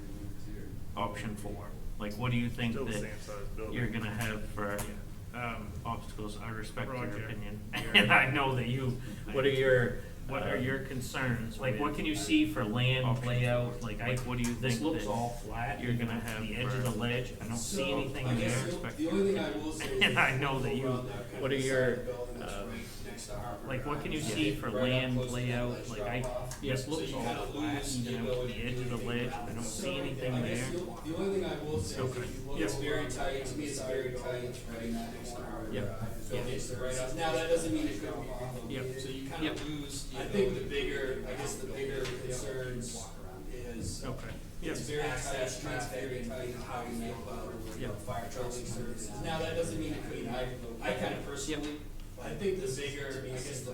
option 4? Like, what do you think Still the that same size building. you're gonna have for, obstacles? I respect your Roger. opinion, and I know that you, what are your concerns? Like, what can you see for land layout? Like, what do you think this looks that all flat. you're gonna have the edge of the ledge? I don't see So, anything I there. guess Respect the your only thing I opinion. will say is. And I know that you, around that kind what of are your, side building that's uh, right next to Harper like, what can you Drive. see for Right up land close to that layout? ledge Like, I, drop-off. this So looks you all kinda flat, lose the even out to ability the to edge of the do ledge. anything I don't around. see anything I guess there. the only thing I will say is Okay. if you look, Yep. it's very tight, to me it's very tight, it's right next to Harper Yep. Drive. So it's right up, now that doesn't mean it couldn't be off of. Yep. So you kind Yep. of lose, I think the bigger concerns is. Okay. Yep. It's very tight, it's very tight, how you feel about, Yep. fire trucks and services. Now, that doesn't mean it couldn't, I kind of personally, I think the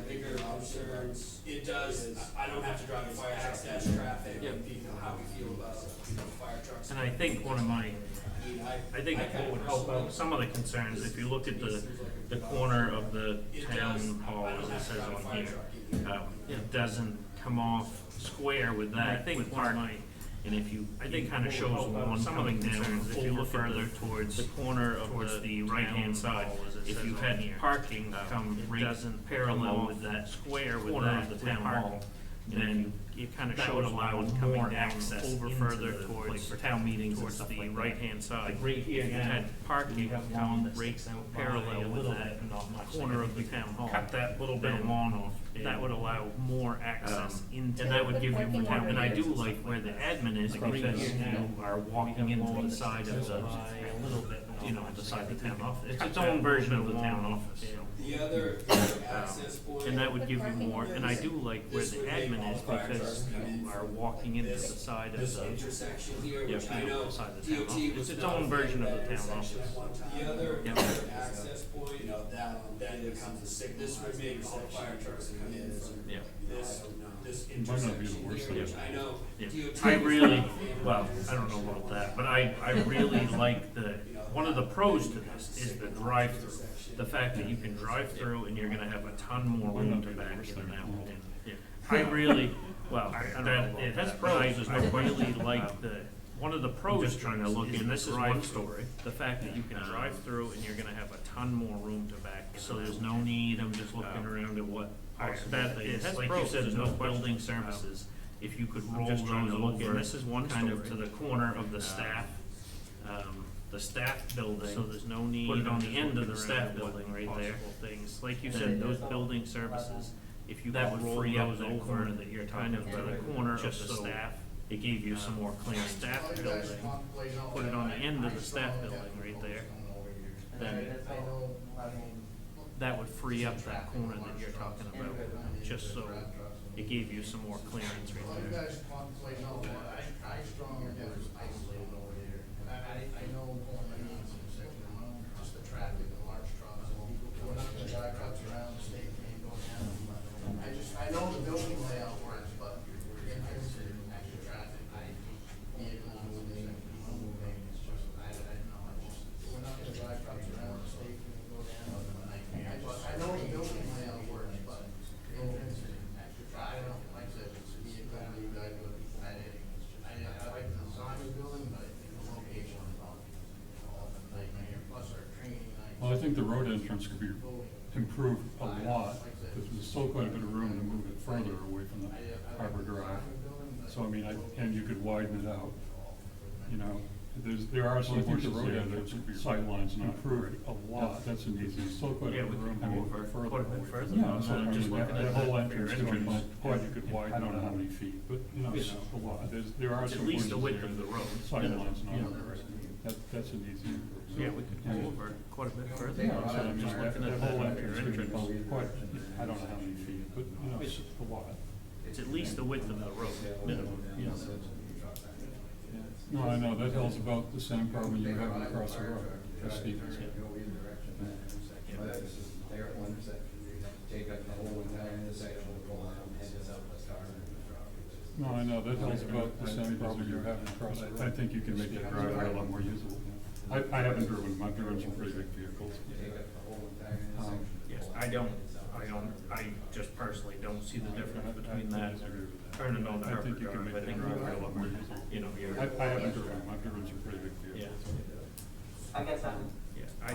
bigger concerns, it does, I don't have to drive a fire truck, that's traffic, Yep. and people, how we feel about, fire trucks. And I think one of my, I think kinda what would help out some of the concerns, if you look at the corner of the town hall, as it says on here, it doesn't come off square with that, I think with parking. And if you, I think kind of shows one coming down, if you look further towards the corner of the right-hand side, if you had parking come right parallel with that square with corner of the town hall, then it kind of shows allow more access over further towards town meetings and stuff like that. Right-hand side. Like right here If you now, had parking have come lawn that right sticks out by parallel a with little that bit, not much. corner of the town hall. Cut that little bit of lawn off, that would allow more access into. And that would give you more time, and I do like where the admin is, because you are walking into the side of the, you know, the side of the town office. It's its own version of the town office. The other access point. And that would give you more, and I do like where the admin is, because you are walking into the side of This the, intersection here, yeah, which I know side of the town DOT office. was It's its not own a fan version of of the that town intersection office. at one time. The other Yep. access point, then becomes a signal. This would make all fire trucks come in from Yeah. this Might not be the intersection worst here, thing. which I know Yeah. DOT. I was really, not a fan well, of. I don't know about that, but I really like one of the pros to this is the drive-through. The fact that you can drive through and you're gonna have a ton more room to back in now. Yeah. I really, well, that, it has pros, I really like one of the pros trying to look in, this is one story, the fact that you can drive through and you're gonna have a ton more room to back in. So there's no need, I'm just looking around at what possible things, like you said, there's no building services. If you could roll those over, this is one kind of to the corner of the staff, the staff building. So there's no need. Put it on the end of the staff building right there. Things, like you said, those building services, if you that would free up those over that you're kind of to the corner of the staff, it gave you some more clear staff building. Put it on the end of the staff building right there. Then that would free up that corner that you're talking about, just so it gave you some more clearance You right there. guys contemplate, no, I strongly oppose isolating over here. I know, just the traffic, the large trucks, we're not gonna drive trucks around the state, can't go down. I know the building layout works, but, again, think the road entrance could be improved a lot, because there's still quite a bit of room to move it further away from the Harbor Drive. So I mean, and you could widen it out, you know, there are some bushes there that could be sightlines and improved a lot, that's an easy, there's still quite a Yeah, bit we of room could to go move over it further quite a bit away. further. Yeah, so I I'm just mean, looking that at whole that for your entrance, entrance. quite, you could widen, I don't know how many feet, but, you know, Yeah. a lot, there are It's some at least the bushes width there, of the road. sightlines and Yeah. all that, that's an easy improvement. Yeah, we could go over quite a bit further. Yeah, so I mean, Just looking that at whole that for your entrance could be entrance. quite, I don't know how many feet, but, you know, it's a lot. It's at least the width of the road, minimum, you know. No, I know, that hill's about the same problem you have across the road, for Stevens. No, I know, that hill's about the same problem you're having across the road. I think you can make that driveway a lot more usable. I haven't driven, I've driven some pretty big vehicles. Yes, I just personally don't see the difference between that and turning on the I Harbor think you can Drive. make I that think, driveway a lot more usable. you know, you're. I haven't driven, I've driven some pretty big Yeah, vehicles. I guess I'm. yeah, I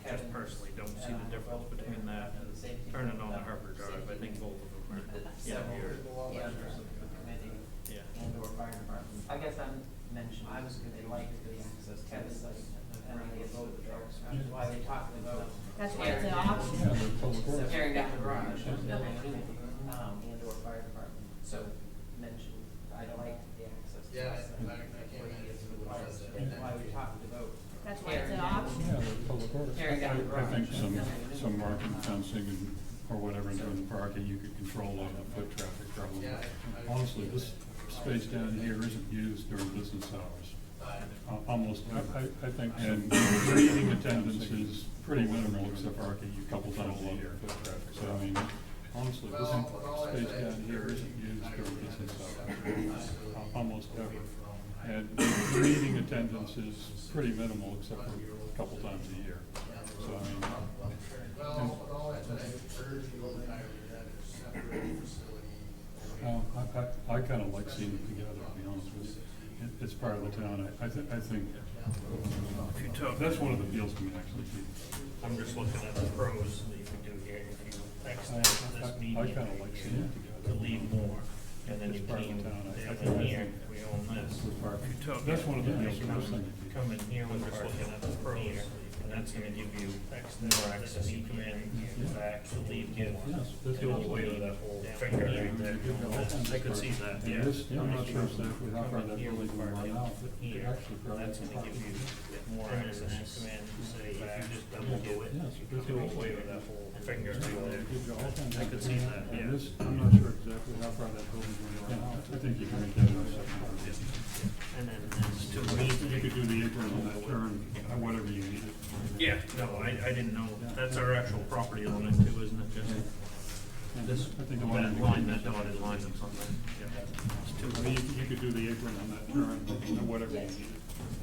just personally don't see the difference between that and turning on the Harbor Drive. I think both of them are, you know, you're, Members of the committee yeah. and or fire department. I guess I'm mentioning, I was gonna like the access to the site, and I guess both the trucks, which is why they talked about. That's why it's an option. Yeah, the public works. Tearing down the garage, and building a new one, and or fire department, so mention, I like the access to the Yeah, site. I can't imagine That's who does that. why we talked about. That's why it's an option. Yeah, the public works. Tearing down the I think garage. some marking fencing and, or whatever during the parking, you could control all the foot traffic probably. Yeah, Honestly, this space down here isn't used during business hours. Almost, I think, and meeting attendance is pretty minimal except for parking a couple times a year. So I mean, honestly, this space down here isn't used during business hours, almost ever. And meeting attendance is pretty minimal except for a couple times a year. So I mean. Well, with all that, I urge you to hire a separate facility. I kind of like seeing them together, to be honest with you. It's part of the town. I think, If you took, that's one of the appeals to me, actually. I'm just looking at the pros that you could do here. If you extend this I median kind of like seeing it to together. leave more, and then you It's part of came the town. I down think- in here, we own this. With parking. If you took, That's one of the yeah, appeals to come me. in- Come in here with parking at the pros, and that's gonna give you more access. You come in, back, to leave, give, Yes, that's go the away with that whole finger right there. I could see that, yeah. And this, I'm not sure exactly how far that Here building with will run parking out, but it here, actually probably. that's gonna give you more access. You come in, say, if you just double do it, Yes, you that's can go what- away with that whole finger right there. Gives you all kinds I of- could see that, And yeah. this, I'm not sure exactly how far that building will run out. I think you can make that in a second. And then there's two You could do the apron on that turn, or whatever you needed. Yeah, no, I didn't know, that's our actual property line too, isn't it, just this, I think the one that in- line, that dotted line or something, yeah. It's too neat. You could do the apron on that turn, or whatever you needed.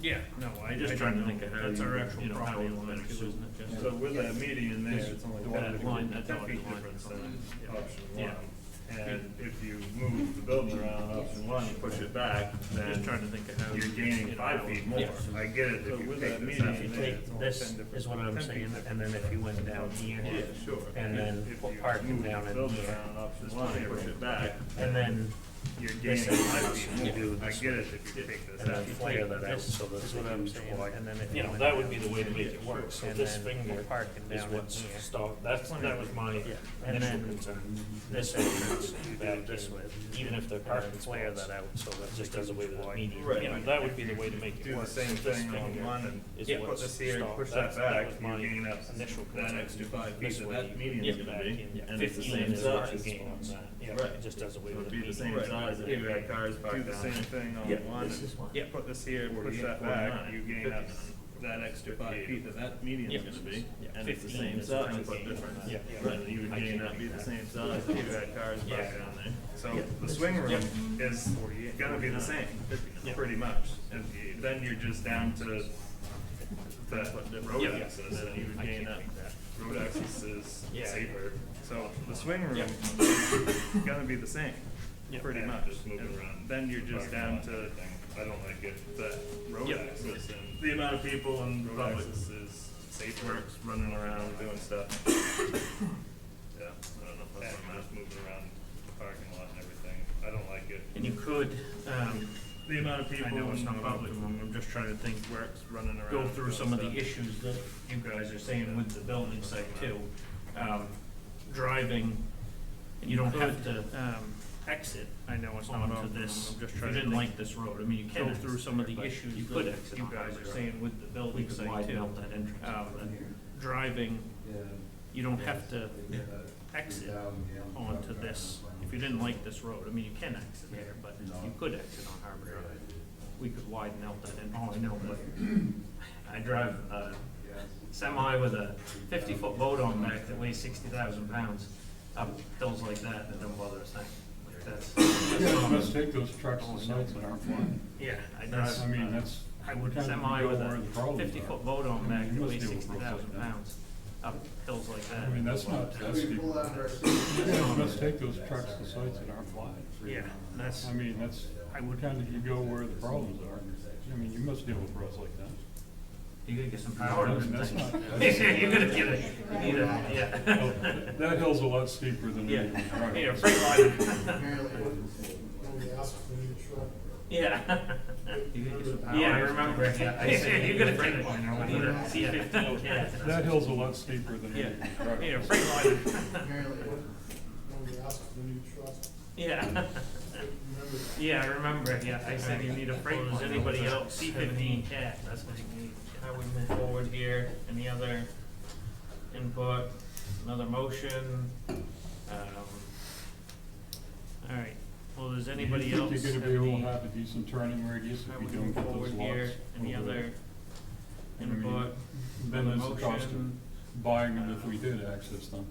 Yeah, no, I just trying to think of how that's our actual property line too, isn't it, just. So with that median there, it's only That line, that 10 dotted feet line. difference than option Yeah. one. And if you move the building around option one, you push it back, then Just trying to think of how. you're gaining 5 feet more. Yeah. I get it So if you with take that the median, section if you there, take it's only this 10 difference, is what I'm 10 feet saying, difference. and then if you went down here. Yeah, sure. And then If put you parking move down the in building here. around option one, you push it back, And then you're this gaining is 5 feet you do more. I this get way. it if you take this And then out. flare that out, so that's what I'm saying, and then if you know, that would be the way to make it work, so this finger parking down in here. Stop, that was my initial concern. This entrance, you do this way, even if they're parking, flare that out, so that just does away with the median. Right. You know, that would be the way to make it Do work. the same So this thing on finger one and is put what's this here, stopped. push That's- that back, was you my gain up initial that concern. extra 5 feet This that way, that median's yeah, gonna be, yeah, and it's the 15 same is what size. you gain on that. Yeah, Right. it just does away It with would the be the median. same size if you had cars parked down. Do the same thing on Yeah, one, this is one. and put this here, push that back, you gain up that extra 5 feet that that median's Yeah. gonna be, Yeah. and it's the 15 same is size, what but you gain on different. that. Yeah. Right, you would I gain can't up, be make the that. same size if you had cars Yeah. parked down there. So Yeah. the swing room Yep. is gonna be the same, Yeah. pretty much. And then you're just down to the road Yeah. access, and you would I gain can't up. make that. Road access is Yeah. safer, so the swing room Yep. is gonna be the same, Yep. pretty Yeah, much. just move it And around. then you're just Parking down lot to and everything. I don't like it. the road Yep. access, and the amount of people and Road public access is Safe Works running around doing stuff. Yeah, I don't know, that's why I'm just moving around the parking lot and everything, I don't like it. And you could, The amount of people I know it's in not public optimum, I'm just trying to think, works running around. go through doing some of the stuff. issues that you guys are saying with the building site too. Driving, and you don't have to, exit, I know it's not onto this, I'm just if you trying to didn't think. like this road, I mean, you can go through some of the issues you that could exit you on guys Harvard are Drive. saying with the We building could site widen too. out that entrance over there. Driving, you don't have to exit onto this, if you didn't like this road, I mean, you can exit there, but you could exit on Harbor Drive. We could widen out that, and, oh, I know, but I drive a semi with a 50-foot boat on back that weighs 60,000 pounds, up hills like that, that don't bother a thing. Like that's Yeah, let's take those trucks to sites that aren't flying. yeah, I drive, I mean, that's. I would kind of semi go with where a the problems are. 50-foot boat on back You that must weighs deal with roads like 60,000 that. pounds, up hills like that. I mean, that's not, that's We steep. pull out our. Yeah, let's take those trucks to sites that aren't flying. Yeah, that's, I mean, that's, I would kind of, you go where the problems are. I mean, you must deal with roads like that. you gotta get some power to I mean, this that's thing. not- that's- You're gonna get it, you need a, Oh, yeah. that hill's a lot steeper than Yeah, it is. Right. yeah, freight line. Apparently, When we ask if we need a truck, Yeah. You could get some power. Yeah, I remember, yeah, I said, you're gonna get it, we need a C-15 cat. That hill's a lot steeper than Yeah, it is. Right. yeah, freight line. apparently, when we ask if we need a truck, Yeah, remember that. yeah, I remember, yeah, I said you need a freight line. Does anybody else, C-15 cat, that's what you need. How we move forward here, any other input, another motion? All right, well, does anybody else Do you think have you're gonna be able any, to have a decent turning radius how if we you don't move get those forward lots? here, any over other there? I mean, input? Then another there's the cost of motion? buying them if we did access them.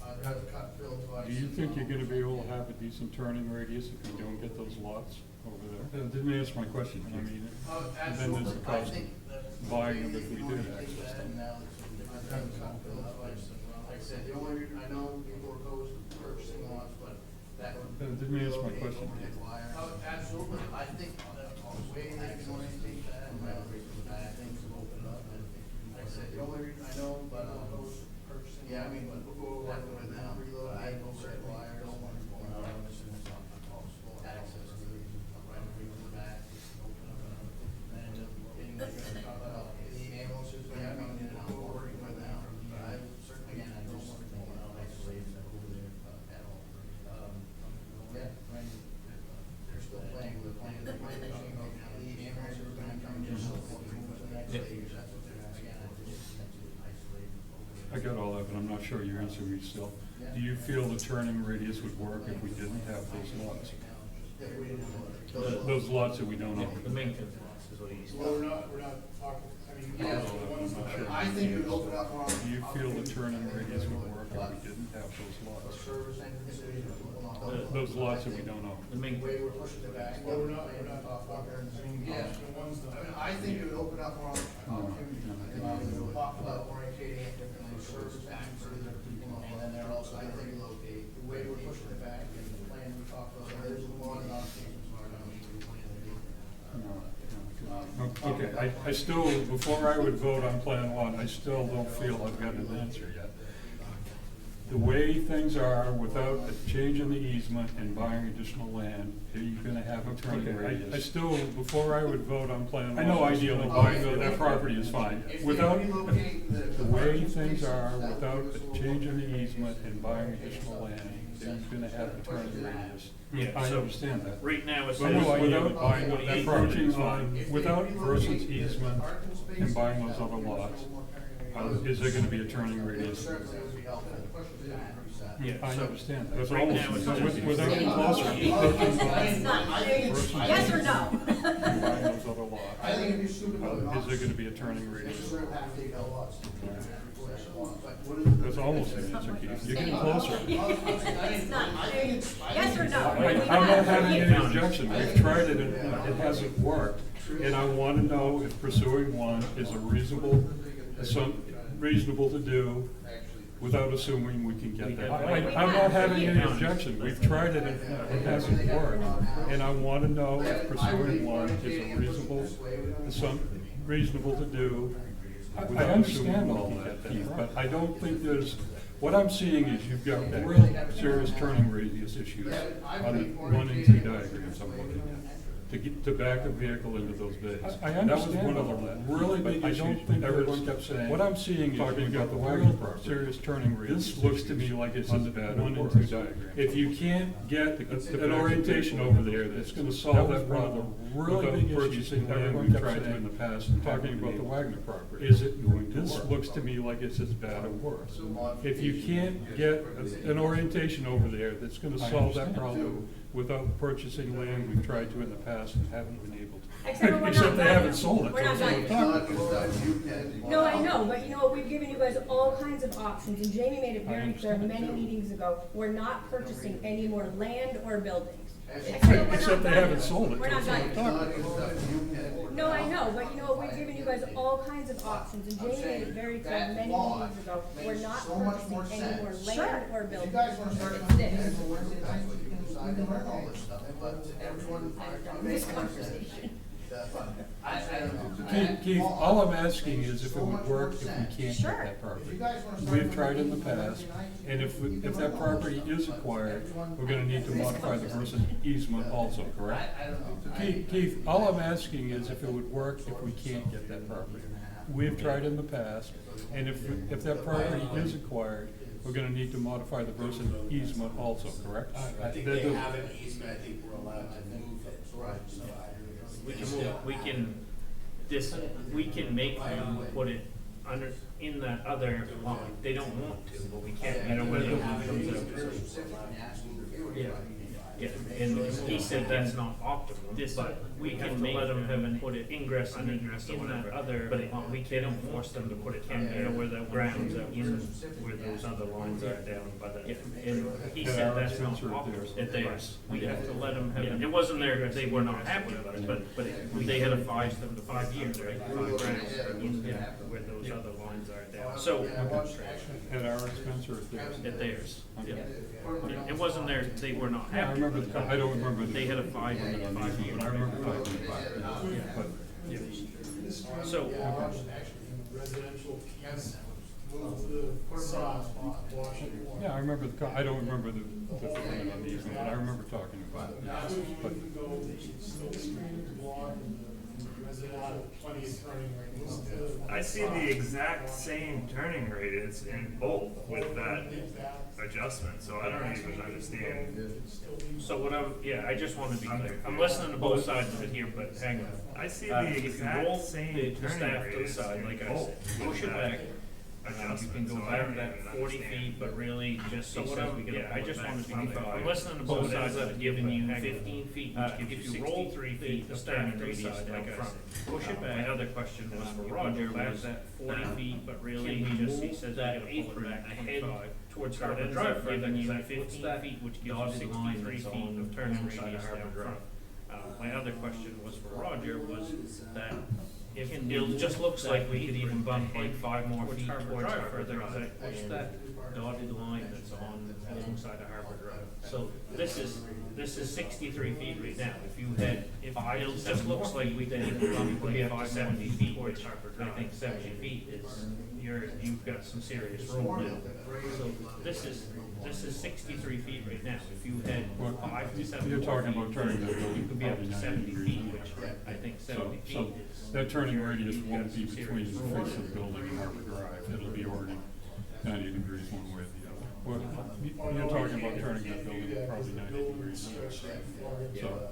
I'd have to cut Phil twice. Do you think you're gonna be able to have a decent turning radius if you don't get those lots over there? Didn't answer my question. I mean, Oh, and then there's the absolutely, I cost think of that. buying them if we the way did you take access that them. now, I'd have to cut Phil twice. Like I said, the only reason, I know people are opposed to purchasing lots, but that would. Didn't answer my question. Oh, absolutely, I think the way they can orientate that, and I think to open it up, and like I said, the only reason I know, but opposed to purchasing. Yeah, I mean, but before that would now, relocate, certain wires, don't want to pull out, access to the right of way to the back, open up and getting the ambulances, but I mean, you know, we're working with now, but I certainly, again, I don't want to pull out isolated over there at all. Yeah, I mean, they're still playing with, the ambulances are gonna come just move to the next stage, that's what they're, again, I just isolated over there. I got all that, but I'm not sure you're answering me still. Do you feel the turning radius would work if we didn't have those lots? Those lots that we don't own? The maintenance lots is what he's. Well, we're not talking, I mean, Yeah, the ones that. I think it would open up more. Do you feel the turning radius would work if we didn't have those For lots? service entrances, Those lots that we don't own? The The main, way we're pushing it back. Well, we're not talking, I mean, Yeah. the ones that. I mean, I think it would open up more opportunities. We'll talk about orientating it differently, service entrances, and then there also, I think, locate, the way we're pushing it back and the plan we talked about, there's a lot of opportunities. No. Okay, I still, before I would vote on Plan 1, I still don't feel I've got an answer yet. The way things are, without a change in the easement and buying additional land, are you gonna have a turning radius? I still, before I would vote on Plan 1. I know ideally buying that property is fine. Without, the way things are, without a change in the easement and buying additional land, are you gonna have a turning radius? Yeah, I so understand that. right now it's. But without buying that property is fine, without Versant's easement and buying those other lots, is there gonna be a turning radius? Certainly would be helpful to push it back. Yeah, I so understand that. right So almost, now it's- without getting closer, It's not, yes or no? and buying those other I lots, think it'd be stupid to not. is there gonna be a turning It's radius? just sort of half take out lots. What is That's almost an answer, Keith. You're getting closer. It's not, yes or no? I'm not having any objection. We've tried it and it hasn't worked. And I wanna know if pursuing one is a reasonable to do without assuming we can get that. I'm not having any objection. We've tried it and it hasn't worked. And I wanna know if pursuing one is a reasonable to do I understand all that, Keith, but I don't think there's, what I'm seeing is you've got real serious turning radius issues on the 1 and 2 diagrams I'm looking at. To back a vehicle into those bays. I understand all that. Really big issues. I don't think everyone kept saying. What I'm seeing is talking about the Wagner property. Serious turning radius. This looks to me like it's on the bad 1 and 2 diagram. If you can't get an orientation over there that's gonna solve that problem, really big purchasing land we've tried to in the past and talking about the Wagner property. Is it going to work? This looks to me like it's as bad or worse. If you can't get an orientation over there that's gonna solve that problem without purchasing land we've tried to in the past and haven't been able to. Except they haven't sold it. We're not That's done. what I'm talking about. No, I know, but you know what, we've given you guys all kinds of options, and Jamie made it very clear many meetings ago, we're not purchasing any more land or buildings. Except they haven't sold it. We're not That's what I'm done. talking about. No, I know, but you know what, we've given you guys all kinds of options, and Jamie made it very clear many meetings ago, we're not purchasing any more land or If you buildings. guys wanna start It's coming this. in for Wednesday nights, we can decide to learn all this stuff, but everyone. I've done this conversation. I don't know. Keith, all I'm asking is if it would work if we can't get Sure. that If property. you guys wanna start We've coming tried in the for past, Wednesday nights, and if we can that learn all property this is stuff, acquired, everyone- we're gonna need to modify the versus easement also, correct? I don't know. Keith, all I'm asking is if it would work if we can't get that property. We've tried in the past, and if that property is acquired, we're gonna need to modify the versus easement also, correct? I think they have an easement, I think we're allowed to move it. Right. So We can move, we can make them put it under, in that other line. They don't want to, but we can't, you know, whether it comes out. Yeah, yeah, and he said that's not optimal, but we can let them have an put it ingress and egress in that other, but we can't force them to put it in, you know, where the grounds are in, where those other lines are down by the, and he said that's not optimal. At theirs, we have to let them have, it wasn't there, they were not happy about it, but they had a 5 years, right? 5 grounds in there where those other lines are down, so. At our expense or at theirs? At theirs, yeah. Yeah, it wasn't there, they were not Yeah, I happy. remember, I don't remember. They had a 5 year, but I remember 5 years. But Yeah. Actually, So, in residential piece, move the sod, Washington. yeah, I remember I don't remember the thing on the easement, but I remember talking about it. Now, you But can go, Snow Street, block, and the residential, plenty of turning radius. I see the exact same turning radius in both with that adjustment, so I don't even understand. so what I just want to be clear, I'm listening to both sides of it here, but hang on. I see If the you exact roll same the turning staff to the radius side, in like I both said, push with it that back. You adjustment, can go so I back don't that even 40 understand. feet, but really just So he what says I'm- we gotta yeah, pull I it just back. wanted to be clear. I'm listening to both sides of it, giving you 15 feet, if you roll 3 feet, the staff radius down front. Push it back. My other question was for Roger, was that 40 feet, but really he says that apron ahead towards Harbor Drive, giving you 15 feet, which gives you 63 feet of turning radius down front. My other question was for Roger, was that if it just looks like we could even bump like 5 more feet towards Harbor Drive, what's that dotted line that's on alongside of Harbor Drive? So this is 63 feet right now. If you had, it just looks like we could even bump like 5 to 70 feet towards Harbor Drive. I think 70 feet is, you've got some serious room now. So this is 63 feet right now. If you had 5 to 7 you're talking feet, about turning that building you could be up to probably 70 90 feet, degrees. which I think 70 So feet is. that turning radius you've won't got be some between the serious face room. of the building and Harbor Drive. It'll be already 90 degrees one way or the other. Well, you're talking about turning that building probably 90 degrees.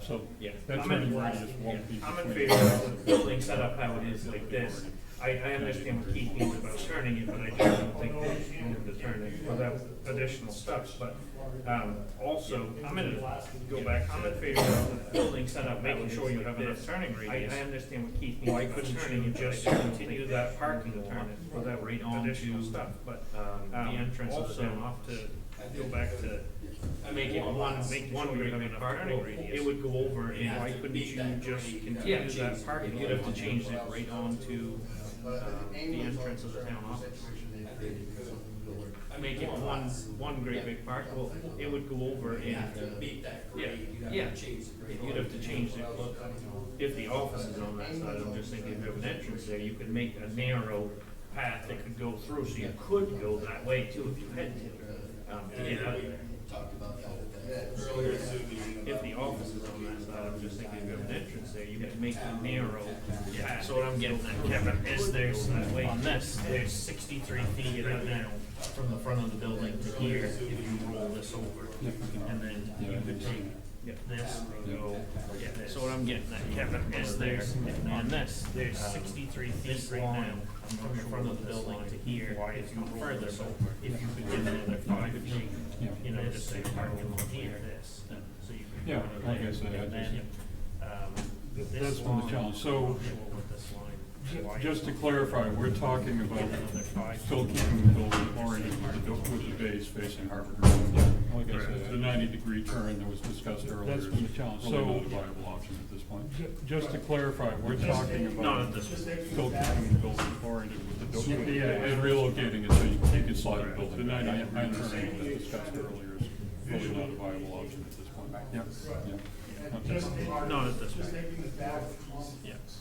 So Yeah. that I'm turning in- radius won't be I'm in between. favor of the building set up how it is like this. I understand what Keith means about turning it, but I just don't think they need to turn it without additional stuff, but, also, I'm in favor of the building set up, making sure you have enough turning radius. I understand what Keith means about turning it, just continue that parking turn it without additional stuff, but, the entrance of the town off to, go back to, make it one great big parking radius. It would go over, and why couldn't you just continue that parking? You'd have to change that right onto, the entrance of the town office. Make it one great big park, well, it would go over and. You have to meet that grade, you have to change the grade. You'd have to change the, if the office is on that side, I'm just thinking if you have an entrance there, you could make a narrow path that could go through, so you could go that way too if you had to, to get out there. Talked about that at the earlier Zoom meeting. If the office is on that side, I'm just thinking if you have an entrance there, you could make a narrow path. So what I'm getting at, Kevin, is there's, on this, there's 63 feet right now from the front of the building to here, if you roll this over. And then you could take this, go, so what I'm getting at, Kevin, is there's, on this, there's 63 feet right now from the front of the building to here, if you roll this over, if you could get another 5 feet, you know, just say parking lot here, this, so you could. Yeah, go like I there, say, I and then, that's this been the line, challenge. So, with this line. just to clarify, we're talking about Another 5 still keeping the building oriented with the base facing Harvard Road. Like I said, the 90-degree turn that was discussed earlier. That's been the challenge. Really not a viable option at this point. Just to clarify, we're talking about Not at this point. still keeping the building oriented with the and relocating it so you can slide the building. The 90-degree turn that was discussed earlier is really not a viable option at this point. Yep. Okay. Not at this point. Just making the back complex.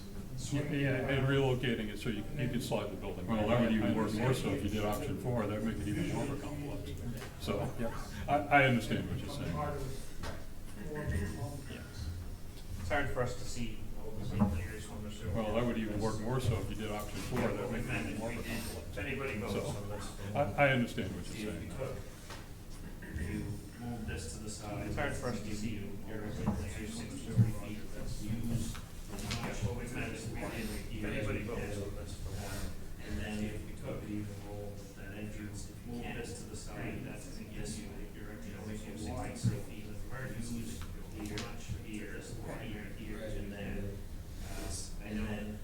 Yeah, and relocating it so you can slide the building. Well, that would even work more so if you did option 4, that'd make it even more of a complex. So, I understand what you're saying. It's hard for us to see all the same layers from the sewer. Well, that would even work more so if you did option 4, that'd make it even more of a complex. If anybody goes So, on this. I understand what you're saying. You move this to the side. It's hard for us to see your layers from the sewer feet that's used. What we've managed to if anybody goes on this for one. And then if we could even roll that entrance, if you move this to the side, that's gonna get you, if you have 63 feet of use here, here, and then, and then.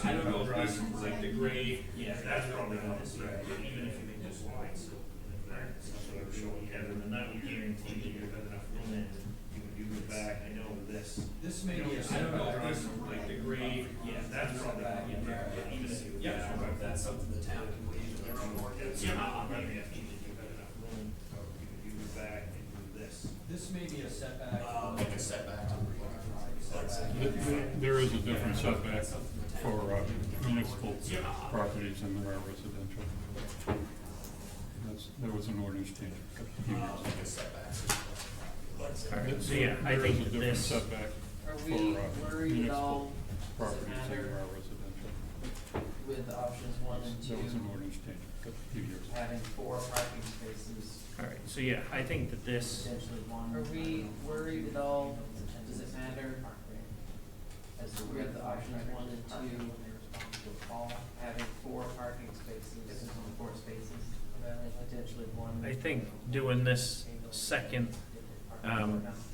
I don't know if this is like the grade. Yeah, that's probably not this year, but even if you make this wide, so, we're showing Kevin, and that would guarantee that you've got enough room in, you go back, I know this. This may be, I don't know if this is like the grade. Yeah, that's probably, even if you. Yeah, if that's something the town can put into their own ordinance. Yeah, I'm not gonna have to, you've got enough room, you go back and do this. This may be a setback. Like a setback to the There is a different setback for municipal properties than there are residential. There was an ordinance change a few years ago. Alright, so yeah, I There is a think different this, setback Are for we worried at all, municipal does it properties than there matter are residential. with options 1 and 2, There was an ordinance change a few years ago. having 4 parking spaces, alright, so yeah, I think that this, potentially 1? Are we worried at all, does it matter, as with the options 1 and 2, having 4 parking spaces, 4 spaces, potentially 1? I think doing this second,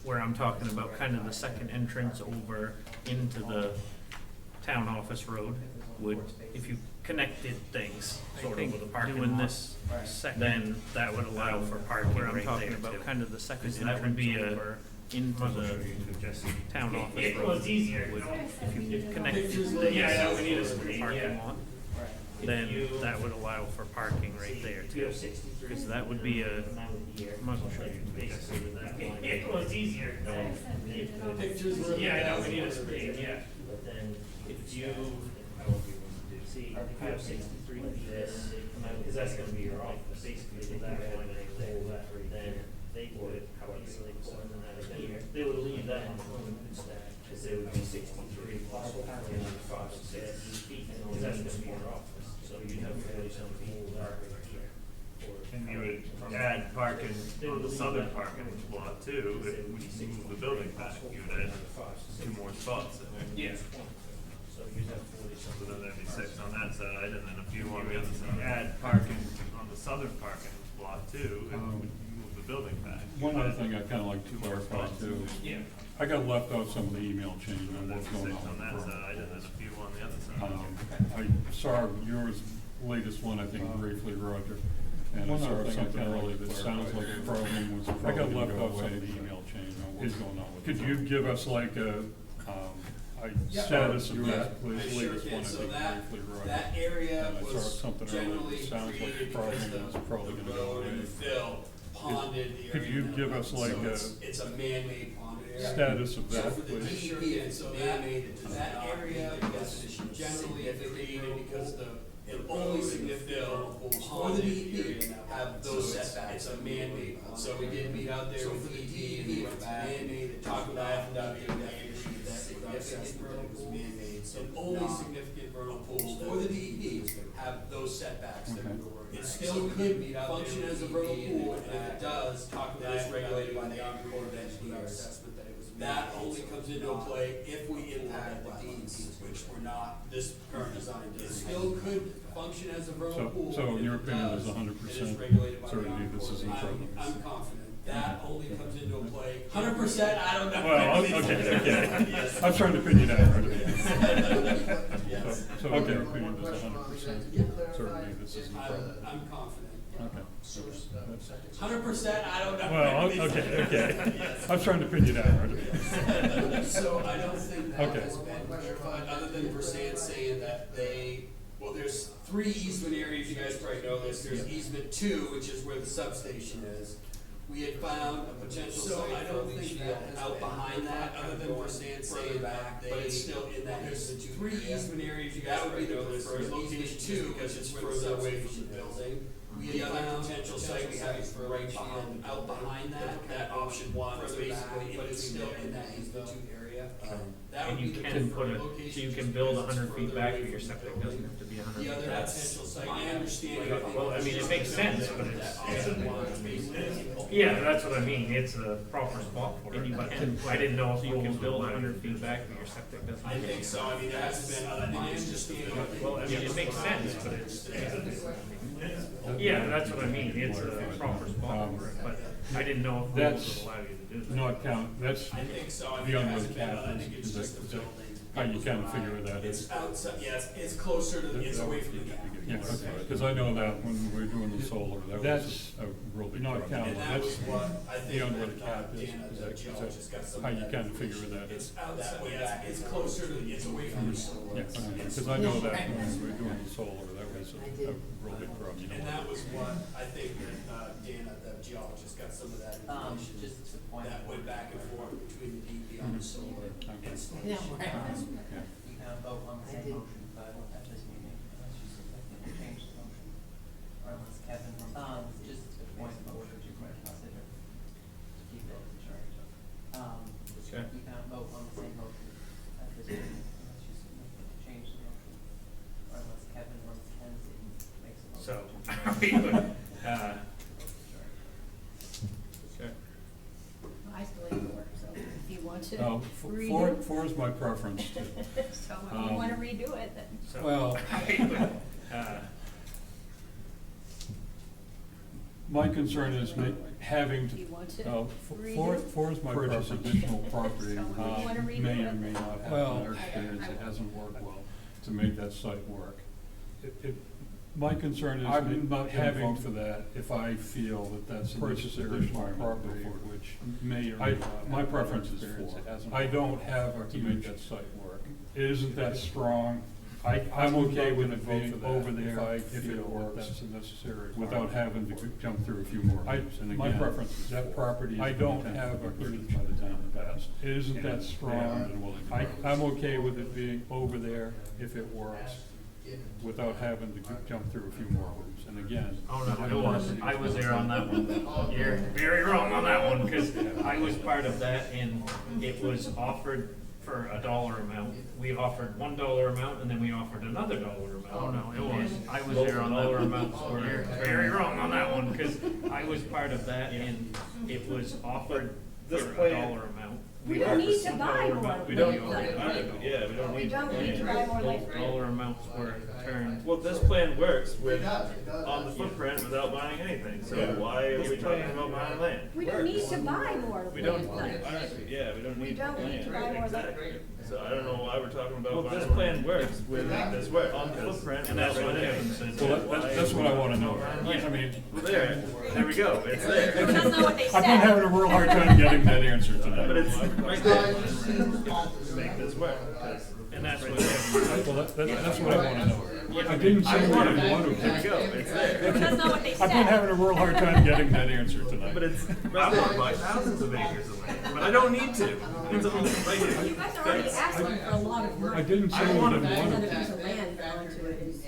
where I'm talking about kind of the second entrance over into the town office road would, if you connected things, sort of with a parking lot, doing this second, then that would allow for parking where I'm talking about kind of the second entrance that would be over into the town office road. It's easier. If you connected things to the parking lot, then that would allow for parking right there too. Because that would be a, might as well show you. It was easier. Yeah, I know, we need a screen, yeah. But then if you, see, if you have 63 feet, because that's gonna be your office, basically, so that one, then they would, how easily pull in and out of here. They would leave that on the room instead, because they would be 63 plus 60 feet, because that's gonna be your office. So you'd have 40-some feet of parking right here. And you would add parking on the southern parking lot too, if we move the building back, you would add 2 more spots in there. Yeah. So you'd have 40-some. So then there'd be 6 on that side, and then a few on the other side. Add parking on the southern parking lot too, if we move the building back. One other thing I'd kind of like to clarify too. Yeah. I got left out some of the email chain on There'd what's be 6 going on that on. side, and then a few on the other side. I saw yours, latest one, I think briefly, Roger, and I saw something earlier that sounds like it probably was. I got left out some of the email chain on what's going on with. Could you give us like a status of that, please? I sure Latest can. one, I So think that, briefly, Roger. that area And I saw was something earlier generally that sounds like created the problem because is probably the gonna go road and away. the fill ponded the area. Could you give us like So a it's a man-made ponded area. status of So that, for the please? DEP, so that area was generally created because the and only significant pools for the DEP have those setbacks. It's a man-made one. So we did meet out there with DEP, and they went back, man-made, talked with IFW, definition that significant vernal pools, man-made, and only significant vernal pools for the DEP have those setbacks that we were working. It still could function as a vernal pool, and if it does, talk with that regulated by the Army Corps of Engineers. That only comes into play if we impact the DEP, which we're not, this current design does. It still could function as a vernal pool. So in your If it opinion, does, there's 100% it is regulated by the certainty Army this Corps is of in Engineers. trouble. I'm confident. That only comes into play. 100%, I don't know. Well, okay. Yes. I'm trying to pin you down. Yes. So in your opinion, there's 100% certainty this is in trouble. I'm confident. Okay. 100%, I don't know. Well, okay. Yes. I'm trying to pin you down. So I don't think that Okay. has been clarified, other than Versant saying that well, there's 3 easement areas, you guys probably know this, there's easement 2, which is where the substation is. We had found a potential site for a leach field out behind that, other than Versant saying that, but it's still in that easement 2 area. 3 easement areas, you guys probably know this, there's easement 2, because it's further away from the building. We had found potential site we have for right behind, out behind that option 1, is basically, but it's still in that easement 2 area. That And would you be the can put preferred it, so location, you can just build because it's 100 feet further back, away but your from the septic building. doesn't have to be 100 The feet other back. potential site, my understanding. Well, I mean, it makes sense, but it's, Option 1 is basically. yeah, that's what I mean, it's a proper spot for And it, you but can I didn't know if you can build 100 feet back, but your septic doesn't. I think so, I mean, that's been, my understanding. Well, I mean, it makes sense, but it's, yeah, that's what I mean, it's a proper spot for it, but I didn't know if rules That's would allow you to do that. not count, that's I think so, I mean, it beyond where hasn't the been, cap I is. think it's Is just a that building. how you kind of figure that is? It's outside, yeah, it's closer to, it's away from the gap. Yeah, okay, because I know that when we were doing the solar, that was a real big Not problem. And that was what I think Beyond where the that cap is, Dana, is the that geologist, got some how of you that kind of figure information. that It's is? outside, yeah, it's closer to, it's away from the solar. Yeah, because I know that when we were doing the solar, that was a real big problem. You And know, that was what, I think, Dana, the geologist, got some of that information. Just to point That went back and forth between the DEP on the solar installation. Yeah, Yeah. You can vote on the same motion, but at this meeting, unless you significantly change the motion. Or unless Kevin, just to point of order to consider, to keep it in charge. Okay. You cannot vote on the same motion at this meeting, unless you significantly change the motion. Or unless Kevin or Mackenzie makes a motion. So, okay. I still like 4, so if you want to Oh, redo. four is my preference too. So if you wanna redo it, then. So, Well, uh, my concern is having If you to, want to four redo. is my preference. Additional property, So if you wanna redo may or it, may then- not have, well, in our experience, it hasn't worked well to make that site work. My concern is I'm not having having for that if I feel that that's a Purchase necessary additional requirement property, before, which may or I, may not my have preference is experience. for. It hasn't I worked don't have well a to make huge, that site work. it isn't that strong. I'm I'm okay not with gonna it vote being for that over there if I if it feel that works, that's a necessary without requirement. having to jump through a few more hoops. And My again, preference is that for. property I is don't potentially have a purchased huge- by the town in the past. It isn't And that they strong. haven't been willing to I'm vote. okay with it being over there if it works, without having to jump through a few more hoops. And again. oh no, that it was, property I is was there on that one. You're very wrong on that one, because I was part of that, and it was offered for a dollar amount. We offered $1 amount, and then we offered another dollar amount. Oh, no, it was. And I was there on dollar amounts were very wrong on that one, because I was part of that, and it was offered for This a plan- dollar amount. We don't offered need to $1 buy more amount, We then don't, we offered another dollar. yeah, we don't We need. don't need to buy more Those life. dollar amounts were turned. Well, this plan works It with, does, it does. on the footprint without buying anything, so Yeah. why are we talking about buying land? We don't need to buy more We land. don't, honestly, yeah, we don't We need don't need land, to buy more land. exactly. So I don't know why we're talking about. Well, buying this more plan land. works with, Make this work on the footprint. and that's without what buying Kevin anything. said. Well, that's what I wanna know. Yeah. I mean, There we go, it's there. That's not what they I've been said. having a real hard time getting that answer tonight. But it's right there. Make this work, 'cause And that's what Well, that's what I wanna know. Yeah, I didn't say I we want didn't it, want to. there we go, it's there. That's not what they I've been said. having a real hard time getting that answer tonight. But it's, I want to buy thousands of acres of land, but I don't need to. It's all right here. You guys are already asking for a lot of money. I didn't say I we wanna didn't want Another to. piece of land onto it is.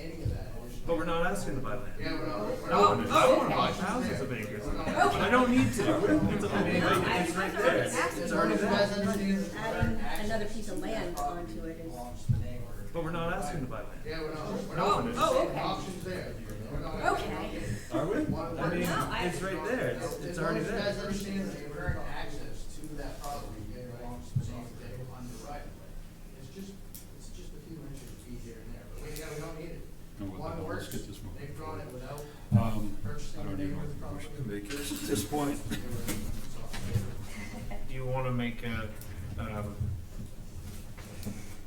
But we're not asking to buy land. Yeah, we're not. I wanna buy thousands of acres, but I don't need to. It's right there, it's already there. Adding another piece of land onto it is. But we're not asking to buy land. Yeah, we're not. Oh, okay. Options there. Okay. Are we? I mean, No, it's right there, it's already As long as you there. guys understand that you're having access to that property, you know, on the right of way. It's just a few inches of feet here and there, but we don't need it. No, what the Water hell, let's Works, get this moving. they've drawn it without I purchasing don't the even know neighbor's what we property. should make this at this point. Do you wanna make a,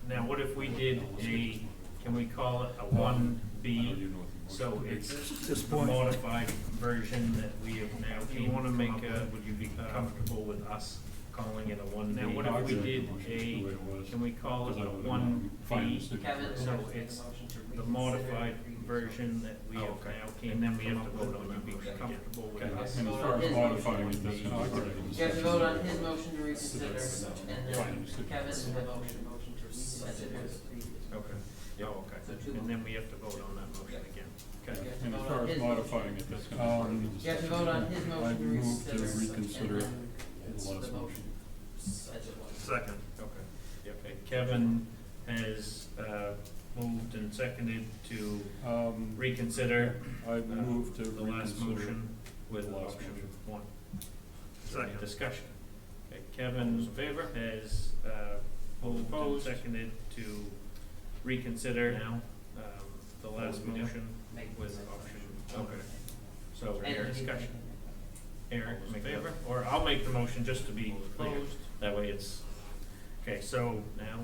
now what if we did a, can we call it a one B? So it's the modified version that we have now. Do you wanna make a, would you be comfortable with us calling it a one B? Now what if we did a, can we call it a one B? So it's the modified version that we have now, and then we have to vote on it, be comfortable with us. And as far as modifying it, that's not great. You have to vote on his motion to reconsider, and then Kevin's motion to reconsider. Okay, yeah, okay, and then we have to vote on that motion again. Okay. And as far as modifying it, that's. You have to vote on his I motion to move to reconsider. reconsider and the then last motion. Second. Okay, Kevin has, moved and seconded to reconsider, I move to the last reconsider motion with the last option motion. one. Second. Discussion. Okay, Kevin in favor has, moved and seconded to reconsider now, the last motion with option. Okay. So, And discussion. Eric, in favor, or I'll make the motion just to be clear, that way it's, okay, so now,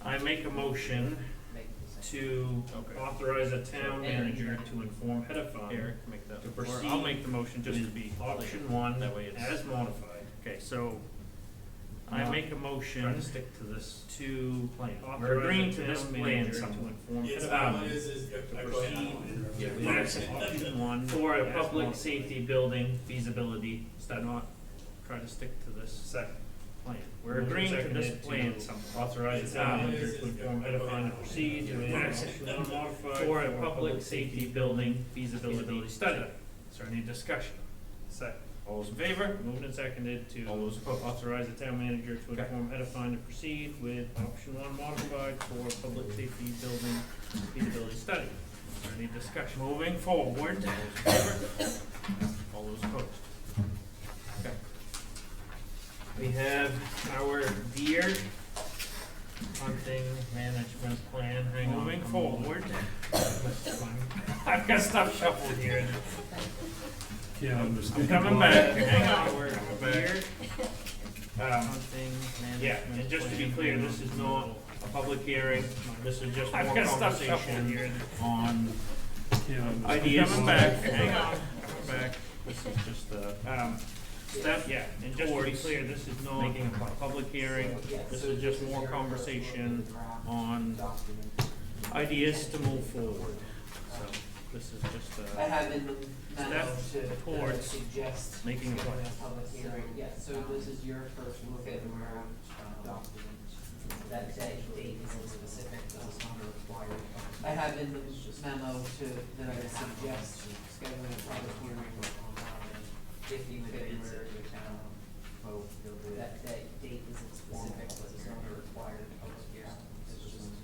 I make a motion to authorize a town manager to inform Hedifon. Eric, make that. To proceed. Or I'll make the motion just to be option one, that way it's as modified. Okay, so, I make a motion. Try to stick to this. To plan. We're agreeing to this plan to inform It's, Hedifon. I go ahead. That's option one. For a public safety building feasibility, study. Not, try to stick to this Second. plan. We're agreeing to this plan, authorize the town manager to inform Edifine to proceed with action unmodified for a public safety building feasibility study. Is there any discussion? Second. All those in favor? Moved and seconded to authorize the town manager to inform Edifine to proceed with option one modified for public safety building feasibility study. Is there any discussion? Moving forward, all those in favor? All those opposed? Okay. We have our deer hunting management plan. Moving forward. I've got stuff shuffled here. Can't understand. I'm coming why. back, hang on, we're back. Hunting management. Yeah, and just to be clear, this is not a public hearing, this is just more conversation on Can't understand. ideas. why. Hang on, coming back, this is just a, step, yeah, and just to be clear, this is not making a public hearing, this is just more conversation on ideas to move forward. So, this is just I have in the memo step to towards suggest making a plan. public hearing, yeah, so this is your first look at our document. That date isn't specific, this is not required. I have in the memo that I would suggest scheduling a public hearing if you fit into the town vote. That date isn't specific, but it's not a required public hearing. It's just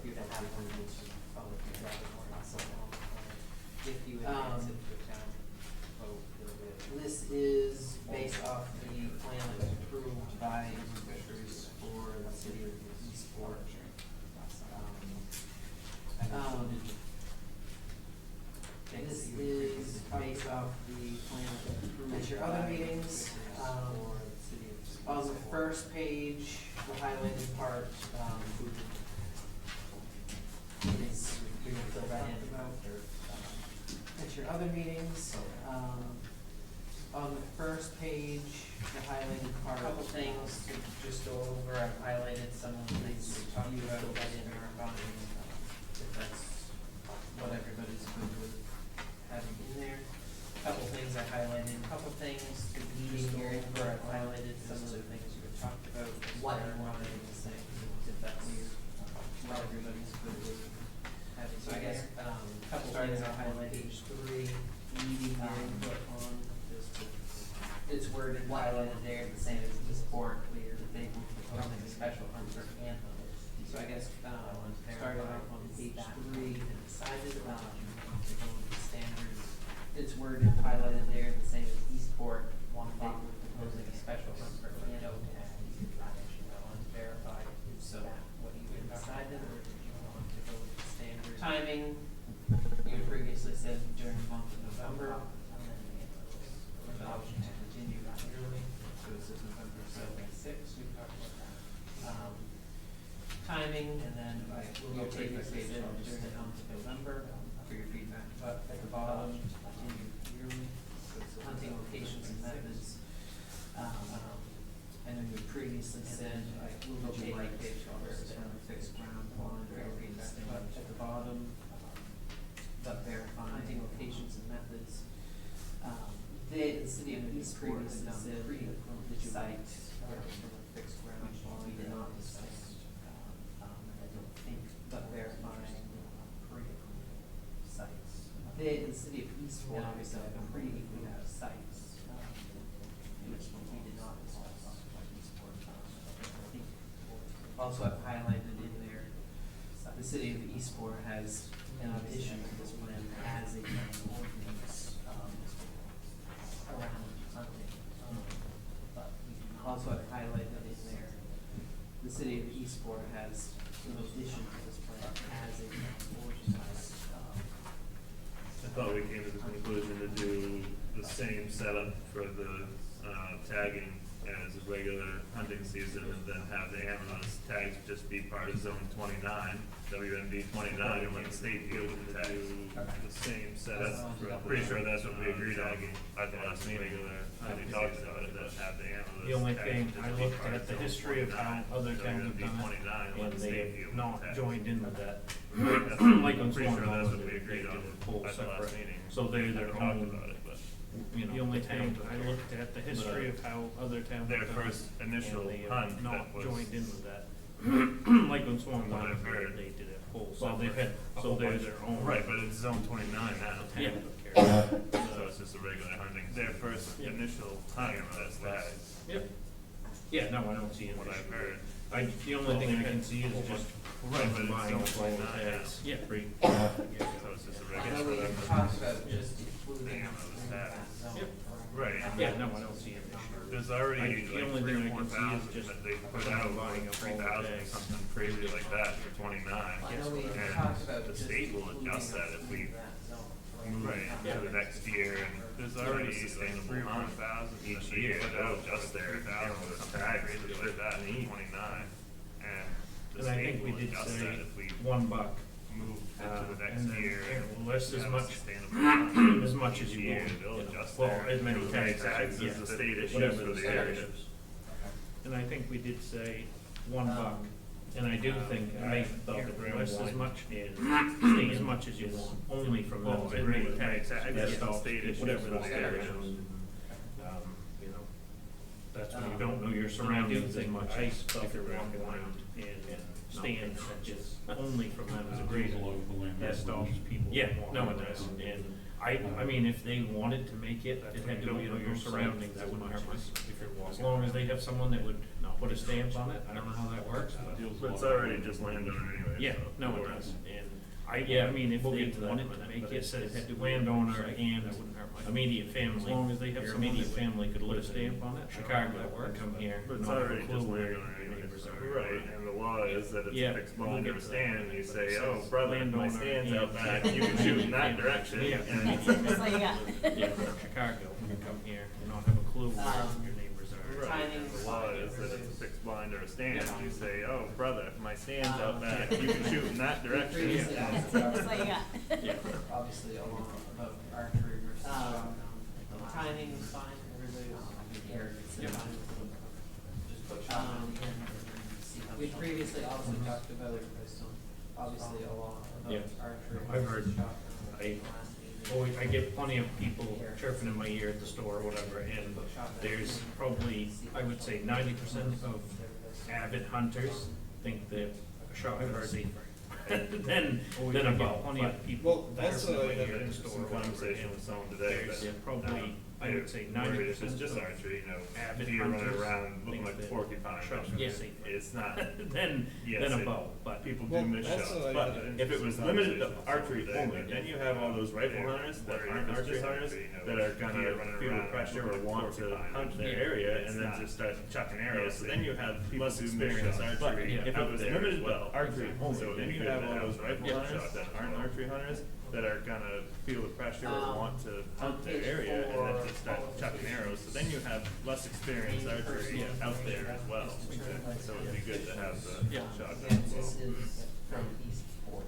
you don't have one of these public hearings or not so long. If you advance it to the town vote. This is based off the plan that was approved by officials for the city of Eastport. This is based off the plan that was approved at your other meetings. On the first page, the highlighted part, is, you're gonna fill that in at your other meetings. On the first page, the highlighted part. Couple things to just go over, I've highlighted some of the things we talked about, fill that in our findings, if that's what everybody's good with having in there. Couple things I highlighted, couple things to meeting here, where I've highlighted some of the things we talked about, what I wanted to say, if that's what everybody's good with having. So I guess, highlighted, I'll highlight page 3, needing your input on, it's worded, highlighted there, the same as Eastport, where they will be proposing a special hunt for anthem. So I guess, started off on page 3, and decided standards, it's worded, highlighted there, the same as Eastport, they will be proposing a special hunt for anthem. I want to verify, so what you decided, or did you want to go with the standard timing? You had previously said during the month of November, and then the option to continue yearly, so this is November 76, we talked about that. Timing, and then you had previously said during the month of November, for your feedback, but at the bottom, continue yearly, hunting locations and methods. And then you previously said, locating fixed ground on your feedback, but at the bottom, but verifying hunting locations and methods. The city of Eastport previously said the site from a fixed ground on, we did not discuss, I don't think, but verifying sites. The city of Eastport obviously have sites, which we did not discuss. Also, I've highlighted in there, the city of Eastport has, in addition to this plan, has a ordinance, around hunting. But also I've highlighted in there, the city of Eastport has, in addition to this plan, has a ordinance, I thought we came to the conclusion to do the same setup for the tagging as a regular hunting season, and then have the ambulance tags just be part of zone 29, WMD 29, and let the state deal with the tags. The same setup. I'm pretty sure that's what we agreed on at the last meeting, when we talked about it, that have the ambulance. The only thing, I looked at the history of how other towns have done it, and they have not joined in with that. Like I'm on pretty sure Swan that's Island, what we they agreed did on a whole at the last separate, meeting. so they're their Talked own, about it, but you know, the only thing, I looked at the history of how other towns their have done it, first initial and they have hunt not that was, joined in with that. Like on Swan what I've Island, heard. they did a whole separate. Well, they've had, so they're their own. right, but it's zone 29 now. Yeah. So it's just a regular hunting. Their first initial hunt that's tags. Yep. Yeah, no, I don't see it. What I've heard. The only thing I can see is just. Right, but it's buying zone all the 29 tags. now. Yeah, free. So it's just a I know regular. we talked about just including Yeah, those that tags. zone. Yep. Right. Yeah, no, I don't see it. There's already The like only 3 thing or I can see 4,000 is just that they put out, buying like up all the 3,000 or tags. something crazy like that for 29. I know we And talked about the just state will including adjust that if we that zone. move to the next year, and there's already like 3 or 4,000 each year that'll adjust their tags like that in 29. And the And I state think we will did adjust say that if we $1, move into the next and then year. less as have a much, sustainable hunt as much as each you year, want. they'll you know. adjust Well, their as many tags tags yeah, as the state issues whatever for the the state area. issues. And I think we did say $1, and I do think, I thought that less as much is, stay as much as you want, only from them, Well, as many as many tags, tags that as the stops, state issues whatever for the the state area. issues. You know, that's when you don't know your surroundings as much as if you're walking around and staying just only from them as a great, that stops people. Yeah, no, it does, and I mean, if they wanted to make it, it had to, you know, your surroundings, that wouldn't hurt much if you're walking. As long as they have someone that would put a stamp on it, I don't know how that works, But it's already just landowner anyway. yeah, so no, or- it does, and I mean, if they wanted to make it, said it had to landowner and immediate family, as long as they have some immediate family could put a stamp on it, Chicago, come here. But and it's not have a already clue just where landowner your anyway. neighbors So- are. Right, and the law is that it's Yeah, a fixed we'll bond get or to stand, that. and you But say, it oh, says brother, my landowner stand's and out back, family. you can shoot in that direction. Yeah. And That's all you got. Yeah, from Chicago, come here, and not have a clue where your neighbors are. Right, Timing and is the law fine. is that it's a fixed blind or a stand, and you say, oh, brother, my stand's out back, you can shoot in that direction. Previously also That's all you got. obviously along about archery versus shotgun. Timing is fine, everybody was Yep. just put shotgun in. We previously also talked about, obviously a lot Yeah. about archery I've heard. versus shotgun. I get plenty of people chirping in my ear at the store or whatever, and there's probably, I would say 90% of avid hunters think that a shotgun is safer. then about. Plenty of people that are familiar in the store. Some conversation with someone today, There's but probably, I would say 90% if it's just archery, you know, avid deer running hunters around looking think like that porcupine, trucks yeah, are safer. it's not. then Yes, about, but. People do miss shots, but if it was limited to archery only, then you have all those rifle hunters that aren't archery hunters that are gonna feel the pressure or want to hunt their area and then just start chucking arrows, so then you have less experienced archery if it was limited to archery only, so then you have all those rifle hunters that aren't archery hunters that are gonna feel the pressure or want to hunt their area and then just start chucking arrows, so then you have less experienced archery out there as well. So it'd be good to have the shotgun Yeah, as well. this is from Eastport.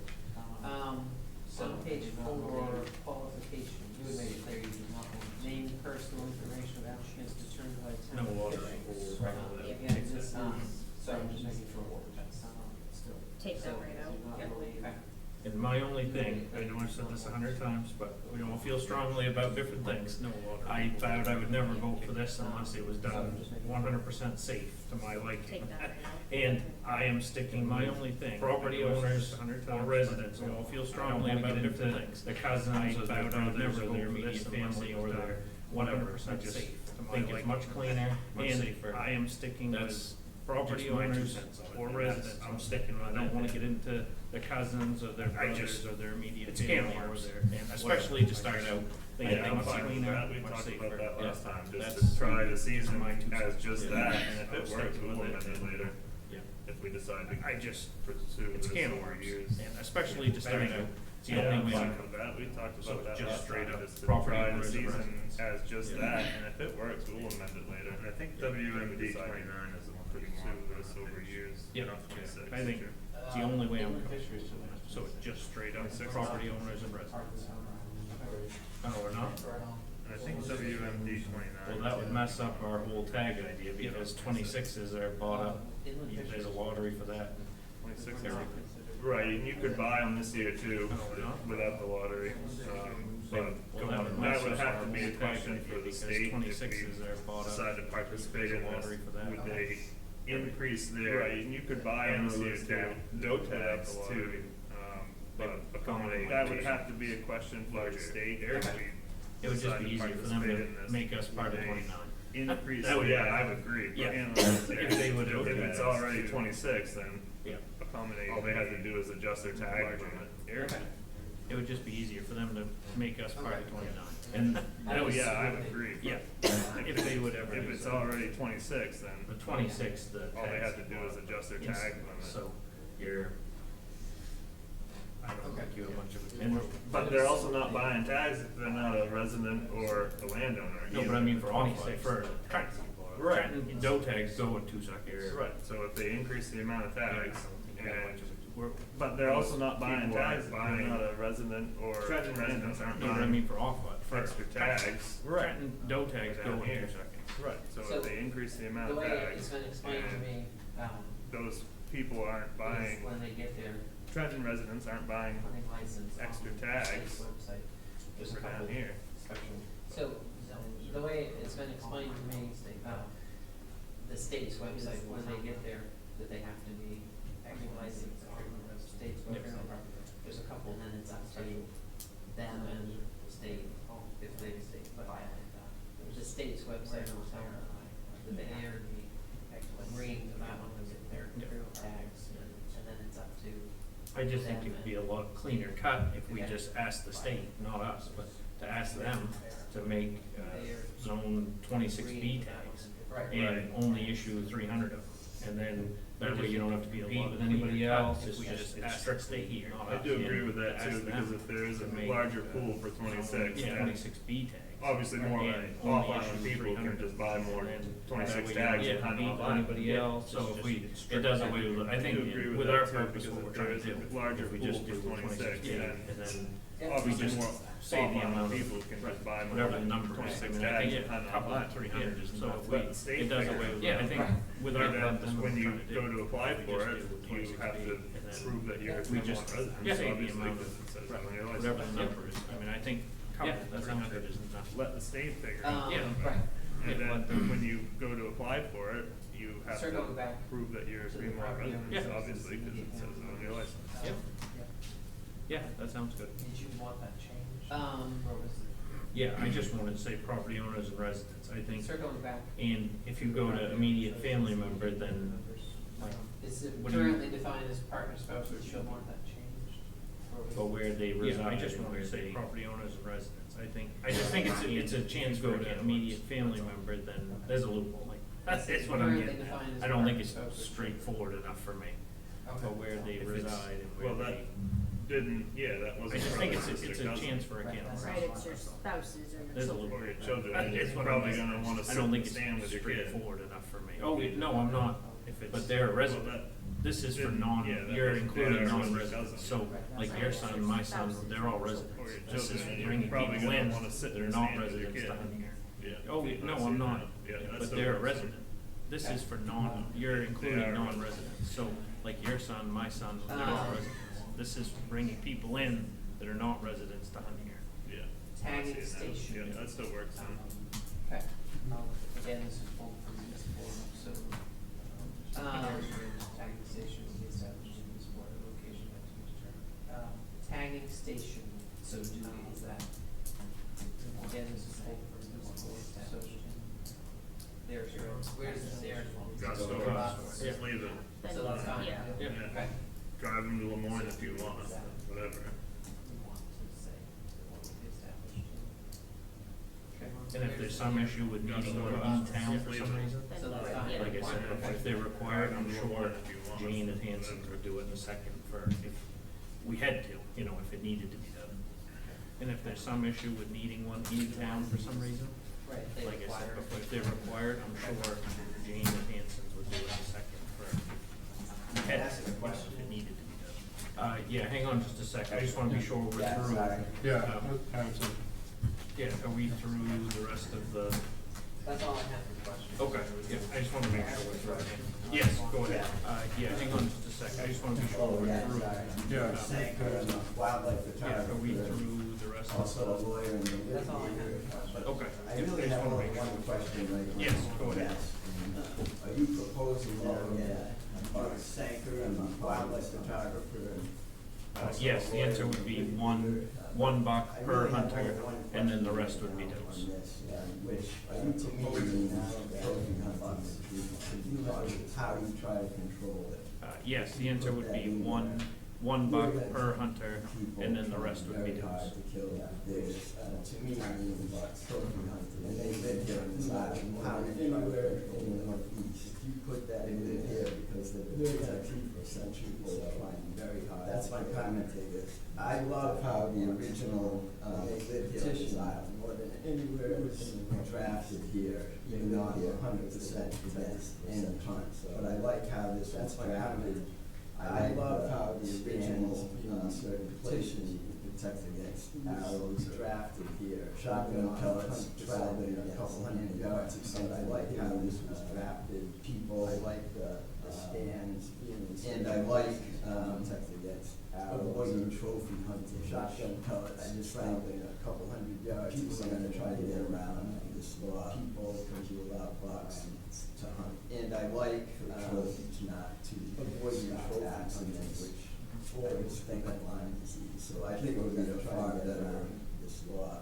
So on page 4, qualification, you would make it clear you do not want name personal information of applicants determined by town. No water. officials. Yeah, this, so I'm just making sure. Still. Take that right out. So you do Yep. not believe- And my only thing, I know I've said this 100 times, but we all feel strongly about different things. I vowed I would never vote for this unless it was done 100% safe to my liking. Take that right out. And I am sticking my only thing, property owners or residents, we all feel strongly about different things. The cousins, I vowed I would never vote for this family or their whatever, I just think it's much cleaner. And I am sticking with property owners or residents, I'm sticking, I don't wanna get into the cousins or their brothers or their immediate family or their, and especially to start out, thinking Yeah, I'm much fine with cleaner, that, we much talked safer. about that last Yeah. time, That's just to try the season my 2 as cents. just Yeah. that, and if I'm it works, sticking we'll with amend it later. Yeah. If we decide to I just, pursue it's this can of over worms, years. and especially to start out, it's the Yeah, only I'm way. fine with that, we talked So about that just last straight time, up is to property try the owners and season residents. as just Yeah. that, and if it works, we'll amend it later. And I think WMD 29 is the one to pursue this over years, Yeah. not 26. I think it's the only way I'm comfortable with it, so it's just straight up property owners and residents. Oh, or not? And I think WMD 29. Well, that would mess up our whole tag idea, because 26s are bought up, there's a lottery for that. 26 Right, and you could buy them this year too, without the lottery. But Well, that would that mess would up have our to be a whole tag question idea, for the because state if 26s are we bought up. decide to participate in There's a this. lottery for that. Would they increase their Right, and you could buy them this year analyst too. doe tags to, but accommodate? That would have to be a question for the state. It would just decide be to easier for them participate to in this. make us part of Would they 29. Increase, That would- yeah, I would agree. Yeah. But analysts, If they would if do it's that. already 26, then Yeah. accommodate, all they have to do is adjust their tag limit. It would just be easier for them to make us part of 29. And Oh, yeah, I would agree. but Yeah, if they would ever. If do it's so. already 26, then The 26, the. all they tags have to do is adjust their Yes. tag limit. So you're, I don't think you have a bunch of. And But they're also not buying tags if they're not a resident or a landowner. no, but I mean for offset, for Trenton. Right. Trenton, doe tags go in 2 seconds. Right, so if they increase the amount of tags, and, We're, but they're also not buying People aren't tags if they're buying- not a resident or Trenton residents aren't no, but I mean buying for offset, for extra tags. Trenton, doe tags go in 2 Here. seconds. Right, so So, if they increase the amount The of way tags, it's been explained to and me, those people aren't is buying, when they get their Trenton residents aren't buying hunting license on extra the tags state's website. There's a for couple down here. So, the way it's been explained to me, the state's website, when they get there, that they have to be actually licensed on the state's website. There's a couple, and then it's up to them and the state, if they violate that. The state's website will tell them that they are agreeing to that one, is if they're tags, and then it's up to. I just think it'd be a lot cleaner cut if we just asked the state, not us, but to ask them to make, zone 26B tags. Right. And only issue 300 of them, and then that way you don't have to compete with anybody else, it's just strict state here, not I us. do agree with that Ask too, them because if there is a to make, larger pool for 26, Yeah, then 26B tags. obviously more And only off-island issue people can 300. just buy more And then 26 that way you tags don't and hunt compete with off-island. anybody else, so if we, it does away with, I I think, do agree with that our too, purpose, because what we're if trying there to is do, a larger if we pool just do for 26, 26, yeah, then and then obviously just more save the amount off-island of, people can just buy more whatever the number is, 26 I mean, I tags think and a hunt couple of online. 300 is So enough, let the state it does figure away it with, out. I think, with our And then purpose, what when we're you trying to go do, to apply we for just it, do the you have 26B, to and then prove that you're a we Vermont just resident, save the obviously, amount because of, it says on your whatever the license. number is, I mean, I think couple, Yeah, 300 is enough. Let the state figure it out. Yeah. Right. And Yeah. then when you go to apply for it, you have Start to going back prove that you're a to the Vermont property resident, owner's obviously, because it says it on your license. Yep. Yeah, that sounds good. Did you want that changed? Or was it? Yeah, I just wanted to say property owners and residents, I think. Circling back. And if you go to immediate family member, then, like, Is it what do you- currently defined as partner, spouse, or she'll want that changed? Or was but it- where they reside. Yeah, I just wanted to say property owners and residents, I think. I just think it's a chance for an immediate family member, then there's a loophole, like, that's what I'm getting at. I don't think it's straightforward enough for me, Okay. but where they If it's- reside and Well, where that they. didn't, yeah, that I wasn't. just think brother, it's sister, a cousin. chance for a kid. Right, it's your spouses or your There's a children. little. Or your children, and It's you're what probably I'm gonna saying. wanna I sit don't and think it's stand with your kid. straightforward enough for me. Oh, no, I'm not, If it's- but they're a well, resident. that- This is for Then, non, yeah, that you're was- including yeah, non-residents, so like your son, my son, they're all residents. Or your This is children, and you're bringing probably people gonna in wanna sit that are and not stand with your residents kid. down here. Yeah. Oh, no, I'm not, Yeah, that but still they're a works. resident. This is for non, you're including are non-residents, so like your son, my son, they're all residents. This is bringing people in that are not residents down here. Yeah. Tagging I see it now. station. Yeah, that still works then. Okay. Again, this is both for municipal, so, tagging station will be established in this water location at to be determined. Tagging station, so do is that? Again, this is both for municipal, so, there's your, where's the there? Got Go stores. back. Just leave it. Then, So that's fine. yeah. Yeah. Okay. Drive them to Lemoyne if you want, whatever. We want to say what will be established in. Okay. And if there's some issue with needing one in town for some reason, Then, So that's yeah. fine. like I said, if they're required, I'm sure Jane and Hanson would do it in a second for, if we had to, you know, if it needed to be done. And if there's some issue with needing one in town for some reason, Right, they like I said require. before, if they're required, I'm sure Jane and Hanson would do it in a second for, we had to, if it needed to be done. Yeah, hang on just a sec, I just wanna be sure we're through. Yeah, Um, that's it. Yeah, are we through the rest of the? That's all I have for questions. Okay, yeah, I just wanna make sure we're through. Yes, go ahead. Yeah, hang on just a sec, I just wanna be sure we're through. Yeah. Wildlife Yeah, are we photographer, through the rest of also a the? lawyer in the. That's all I have. Okay. I Yep, really just have wanna only make sure one we're through. question, like. Yes, go ahead. Are you proposing a Sanker and a wildlife photographer? Yes, the answer would be one buck per hunter, and then the rest would be does. Which, are you proposing trophy hunting? How you try to control it? Yes, the answer would be one buck per hunter, and then the rest would be Very hard does. to kill. There's, to me, trophy hunting, and they live here in this island, how anywhere in the northeast. You put that in here because the 13th century people are finding very hard. That's my comment to this. I love how the original, they live here in this island more than anywhere it's drafted here, even though I'm 100% against any hunt. But I like how this was drafted. I love how the original, certain places you can protect against arrows drafted here. Shotgun pellets traveling a couple hundred yards, and I like how this was drafted. People, I like the stands, and I like, protect against avoiding trophy hunting. Shotgun pellets, I just traveling a couple hundred yards, people are gonna try to get around this law. People, because you allow bucks to hunt. And I like, not to avoid your trophy hunting, which I just think of Lyme disease. So I think it would be a far better, this law,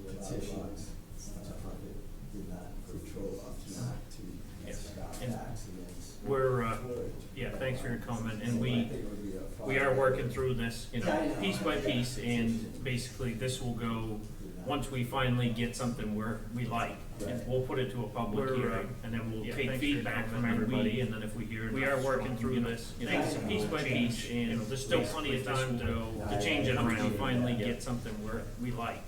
petitions to hunt it, did not control up, not to Yes. stop And accidents. We're, yeah, thanks for your comment, and we are working through this, you know, piece by piece, and basically this will go, once we finally get something we like, and we'll put it to a public hearing, and then we'll take feedback from everybody, and then if we hear. We are working through this, things piece by piece, and there's still plenty of time to change it around. Once we finally get something we like,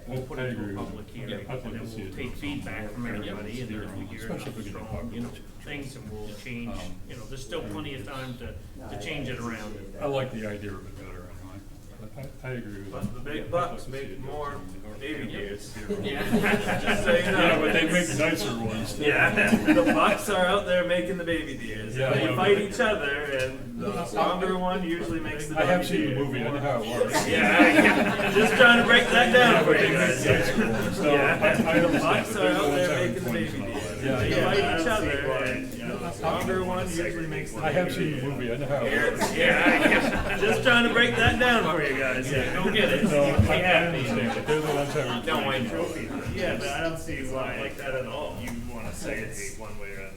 we'll put it to a public hearing, I'd like and then to see we'll it take go feedback from everybody, and then if we hear Especially if we get a strong, park. you know, things, and we'll change, you know, there's still plenty of time to change it around. I like the idea of it better anyway. I agree with that. But the big I'd like bucks to see make it go more from the baby north. deers. Yeah. Just so you know. Yeah, but they make nicer ones. too. Yeah, the bucks are out there making the baby deers. Yeah, They well, fight but- each other, and the stronger one usually makes the I baby have seen the deer. movie, I know how it works. Yeah, just trying to break that down for But you they make guys. nicer ones. So Yeah, I the understand, bucks but are they're the out ones there having making the twins baby and all deers. that. Yeah, Fight I each don't see other, why, and, you know, the some stronger people one wanna usually segregate makes the I have seen bigger the deal. movie, I know how it works. Yeah, just trying to break that down for you guys. Yeah, go get it. So, Be I happy. understand, but they're the ones having. No, I know. trophy. Yeah, but I don't see why like that at all. you wanna segregate one way or another.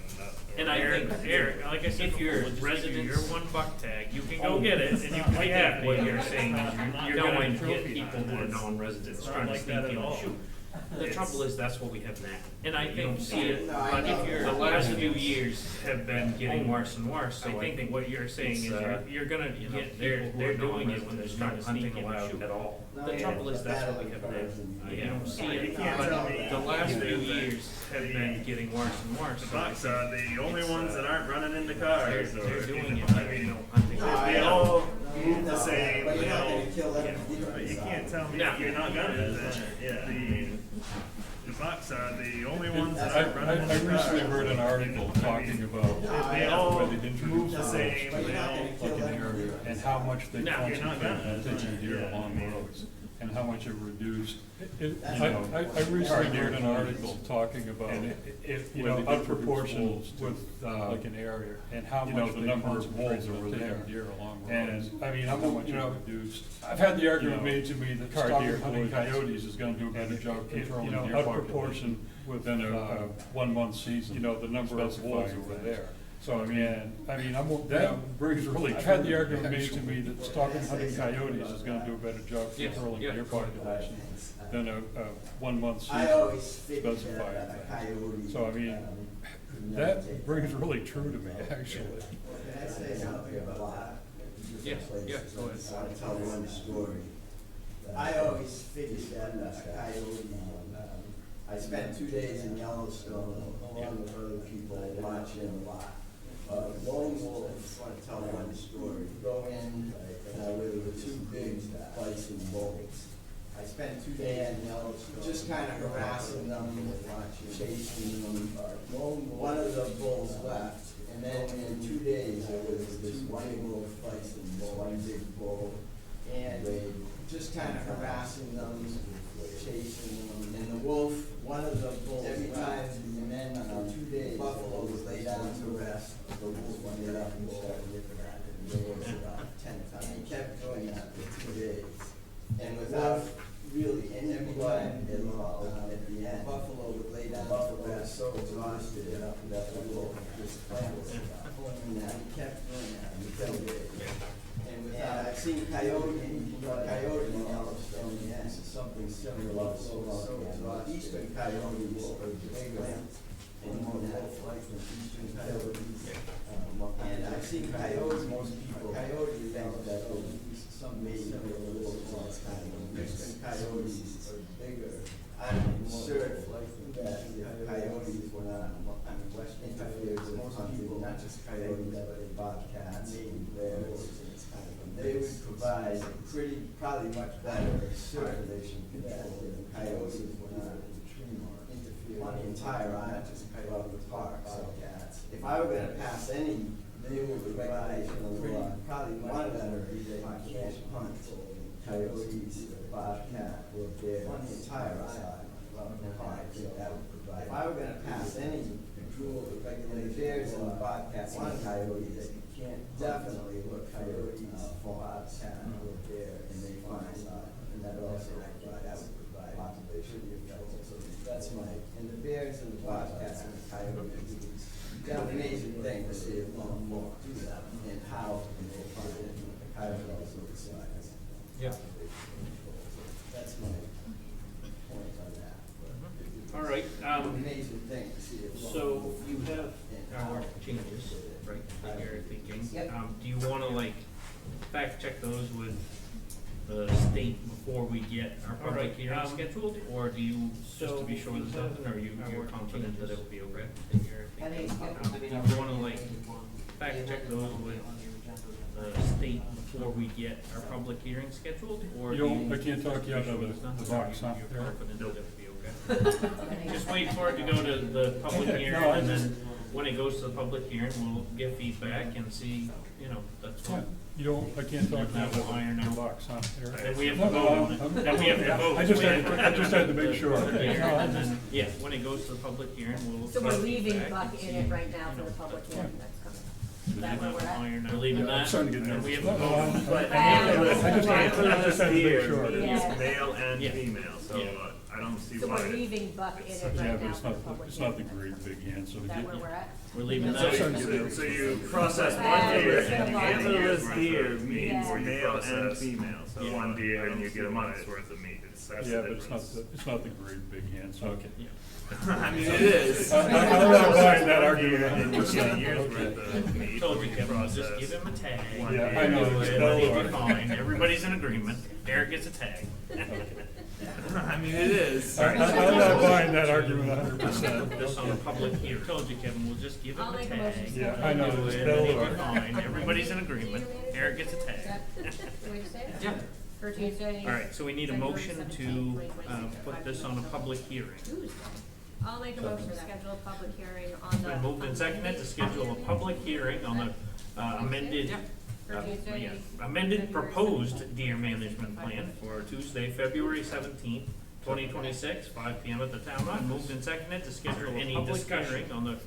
And I think, Eric, like I said, if you're resident, your one buck tag, you can go get it, and you can be happy. What you're saying is you're going to get people who are non-residents trying to sneak in and shoot. The trouble is, that's what we have now. And I think, but if you're, the last few years have been getting worse and worse, so I think what you're saying is you're gonna get, they're doing it when they're trying to sneak in and shoot. The trouble is, that's what we have now. You don't see it, but the last few years have been getting worse and worse. The bucks are the only ones that aren't running into cars. They're or, doing it, I like, mean, hunting. they all move the same, But you you're not know. gonna kill them. But you can't tell me No. you're not gonna. The bucks are the only ones that I aren't running into cars. recently heard an article talking about They all where they introduced move the wolves, same, But you're they not all. gonna like kill in the them. area, and how much they No, you're not concentrate gonna. on taking deer Yeah. along roads, and how much it reduced. That's I right. recently heard an article talking about, if, you when know, they out did proportional wolves to, with, like an area, and how you know, much the they number of concentrate wolves that on were taking there. deer along And, roads. I mean, how much you it know, reduced. I've had the argument You know, made to me that car stopping deer hunting was- coyotes is gonna do a better job If, controlling you know, deer out population proportion within a 1 month season. you know, the number of wolves that specifying were that. there. So I mean, I'm, that that brings really. I've had the true, argument made to actually. me that stopping hunting coyotes is gonna do a better job Yes, controlling yeah. deer population than a 1 month I season always figured specifying that a that. coyote. So I mean, that brings really true to me, actually. Can I say something about that? Yes, yeah, go ahead. I want to tell one story. I always figured that a coyote, I spent 2 days in Yellowstone along with other people watching a lot. Lone wolf, I want to tell one story. Go in where there were 2 big bison bulls. I spent 2 days in Yellowstone, just kind of harassing them, chasing them. One of the bulls left, and then in 2 days, there was this big wolf bison bull, one big bull, and just kind of harassing them, chasing them. And the wolf, one of the bulls, every time the men on 2 days, buffalo was laid down to rest, the wolf would get up and start ripping at it. And there was about 10 times. He kept doing that for 2 days. And without really any blood involved, at the end, buffalo would lay down to rest, so exhausted, that the wolf just clambered. And he kept doing that for 2 days. And I've seen coyote in Yellowstone, yes, it's something similar. So eastern coyotes are bigger and more wolf-like than eastern coyotes. And I've seen coyotes, most people, coyote think that some similar wolves, kind of, eastern coyotes are bigger. I'm certain that if coyotes were not, interfered with hunting, not just coyotes, but bobcats and bears, they would provide probably much better circulation control than coyotes would not interfere on the entire island of the park. So if I were gonna pass any new regulation of law, probably one better be that you can't hunt coyotes, bobcat, or bear on the entire island of the park. I think that would provide. If I were gonna pass any rule of regulation, bears and bobcats and coyotes, you can't definitely look coyotes, bobcat, or bear, and they find, and that also would provide population effects. So that's my, and the bears and the bobcats and the coyotes, it's an amazing thing to see a long more do that, and how they find it, the coyotes also decide. Yeah. That's my point on that. All right, Amazing thing to see a long. so you have our changes, right, that you're thinking. Do you wanna like fact check those with the state before we get our public hearing scheduled? Or do you, just to be sure there's nothing, or you're confident that it will be okay? That you're I think, thinking? Do you wanna like fact check those with the state before we get our public hearing scheduled? Or You do don't, you I can't talk you out just of be sure there's the nothing, box, or huh? you're confident that it'll be okay? Just wait for it to go to the public hearing, No, I and just- then when it goes to the public hearing, we'll get feedback and see you know, that's Yeah, what. you don't, I can't talk to That will iron the out. box, huh, Eric? Then we have to No, vote on it. I'm- Then we have to vote. I just had to make sure. Public hearing, No, I and just- then, yeah, when it goes to the public hearing, we'll. So we're get leaving feedback Buck and in see, it right now you for know, the public that's hearing what- that's coming. Is that where we're at? We're leaving Yeah, I'm that, starting to get and we have nervous. to vote on it. But Yeah. the list, I just had to make here sure. is Yeah. male and Yeah. female, so Yeah. I don't see So why. we're leaving Buck in it Yeah, right but now it's for the not, public it's hearing. not the great big answer. Is that where we're at? We're leaving So, that. so you process Well, one deer it's and you gonna answer be- the list deer Yeah. means Or you male and process female, so Yeah. one deer I and don't you see get a why month's it's- worth of meat. That's Yeah, the but difference. it's not the great big answer. Okay, yeah. I mean, it is. I'm not buying that argument And you 100%. get a year's Okay. worth of meat. Told or you, you Kevin, just process give him a tag. one Yeah, deer. I know, And it's it'll be better. fine, everybody's in agreement, Eric gets a tag. I mean, it is. I'm not buying that argument 100%. Put this on a public hearing, told you, Kevin, we'll just give him I'll a make a tag. motion to Yeah, I know, Do it's it, better. it'll be fine, everybody's in agreement, Eric gets a Is tag. that the way to say it? Yeah. For Tuesday? All right, so we need a February motion 17th, to, 2026, put this on a public hearing. Tuesday. I'll make a motion to schedule a public hearing on the. Been moved and seconded to schedule a public hearing on the amended, For Tuesday. amended proposed deer management plan for Tuesday, February 17th, 2026, 5 PM at the town hall. Moved and seconded to schedule any public hearing on the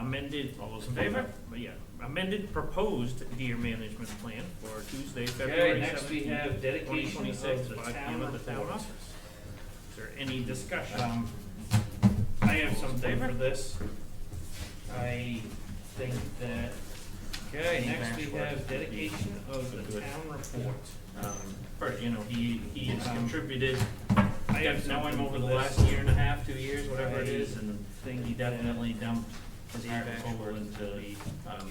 amended, all those in favor? Yeah, amended proposed deer management plan for Tuesday, February 17th, next we have dedication 2026, of the 5 town PM at the town report. hall. Is there any discussion? I have something for this. I think that. Okay, next we have dedication of the town report. First, you know, he has contributed, I have now I'm something over for the this. last year and a half, 2 years, whatever it is, and Think he definitely dumped his heart and Feedback. soul into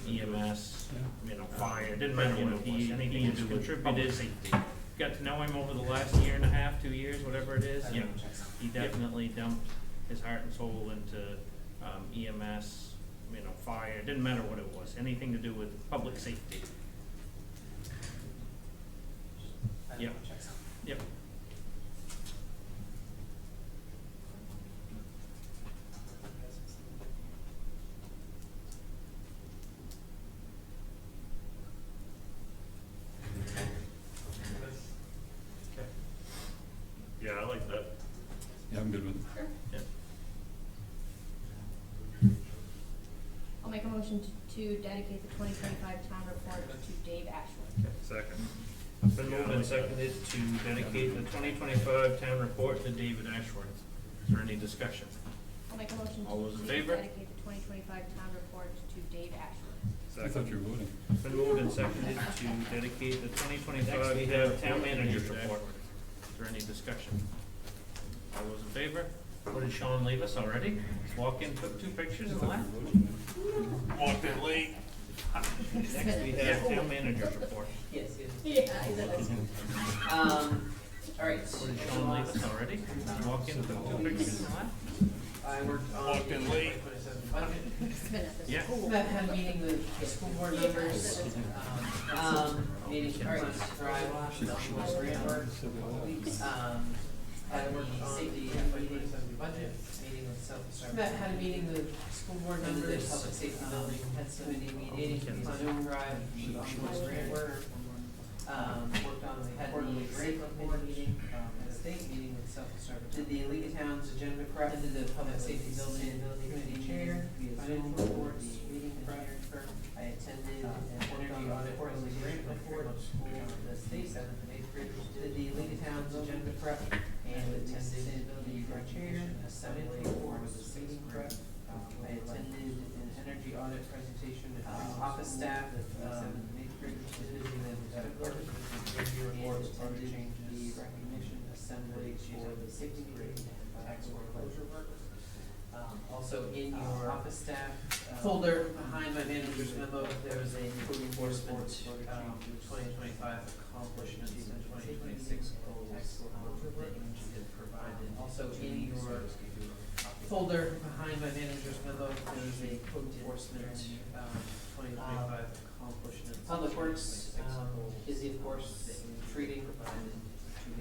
EMS, you know, fire, didn't matter what it was, anything he contributed. Got to know him over the last year and a half, 2 years, whatever it is, you know, he definitely dumped his heart and soul into EMS, you know, fire, didn't matter what it was, anything to do with public safety. Yep. Yep. Yeah, I like that. Yeah, I'm good with it. Yep. I'll make a motion to dedicate the 2025 town report to Dave Ashworth. Second. Been moved and seconded to dedicate the 2025 town report to David Ashworth. Is there any discussion? I'll make a motion All those in to favor? dedicate the 2025 town report to Dave Ashworth. I thought you were voting. Been moved and seconded to dedicate the 2025 town manager's report. Is there any discussion? All those in favor? What did Sean leave us already? Just walk in, took 2 pictures and left? Walked in late. Next we have town manager's report. Yes, yes. Yeah, I said that's. All right. What did Sean leave us already? Just walk in, took 2 pictures and left? I worked on Walked in late. the budget. It's been at this Yeah. school. Had a meeting with the school board members, meeting, all right, Thrive, grant work. Had a safety meeting, budget, meeting with self-service. Had a meeting with school board members, public safety building, had subcommittee meeting, on Zoom Drive, grant work. Worked on the quarterly grant report meeting, at a state meeting with self-service. Did the League of Towns agenda prep, did the public safety building committee chair, financial reports, meeting prep. I attended an energy audit quarterly grant report, the state 7th and 8th graders. Did the League of Towns agenda prep and attended the chair, assembly for the safety prep. I attended an energy audit presentation at office staff, 7th and 8th graders. Visiting them at work. And attended the recognition assembly for the safety grade and tax foreclosure work. Also in your office staff folder behind my manager's memo, there was a code enforcement, 2025 accomplishments and 2026 goals, that you had provided. Also in your folder behind my manager's memo, there was a code enforcement, 2025 accomplishments. Public Works, is of course treating,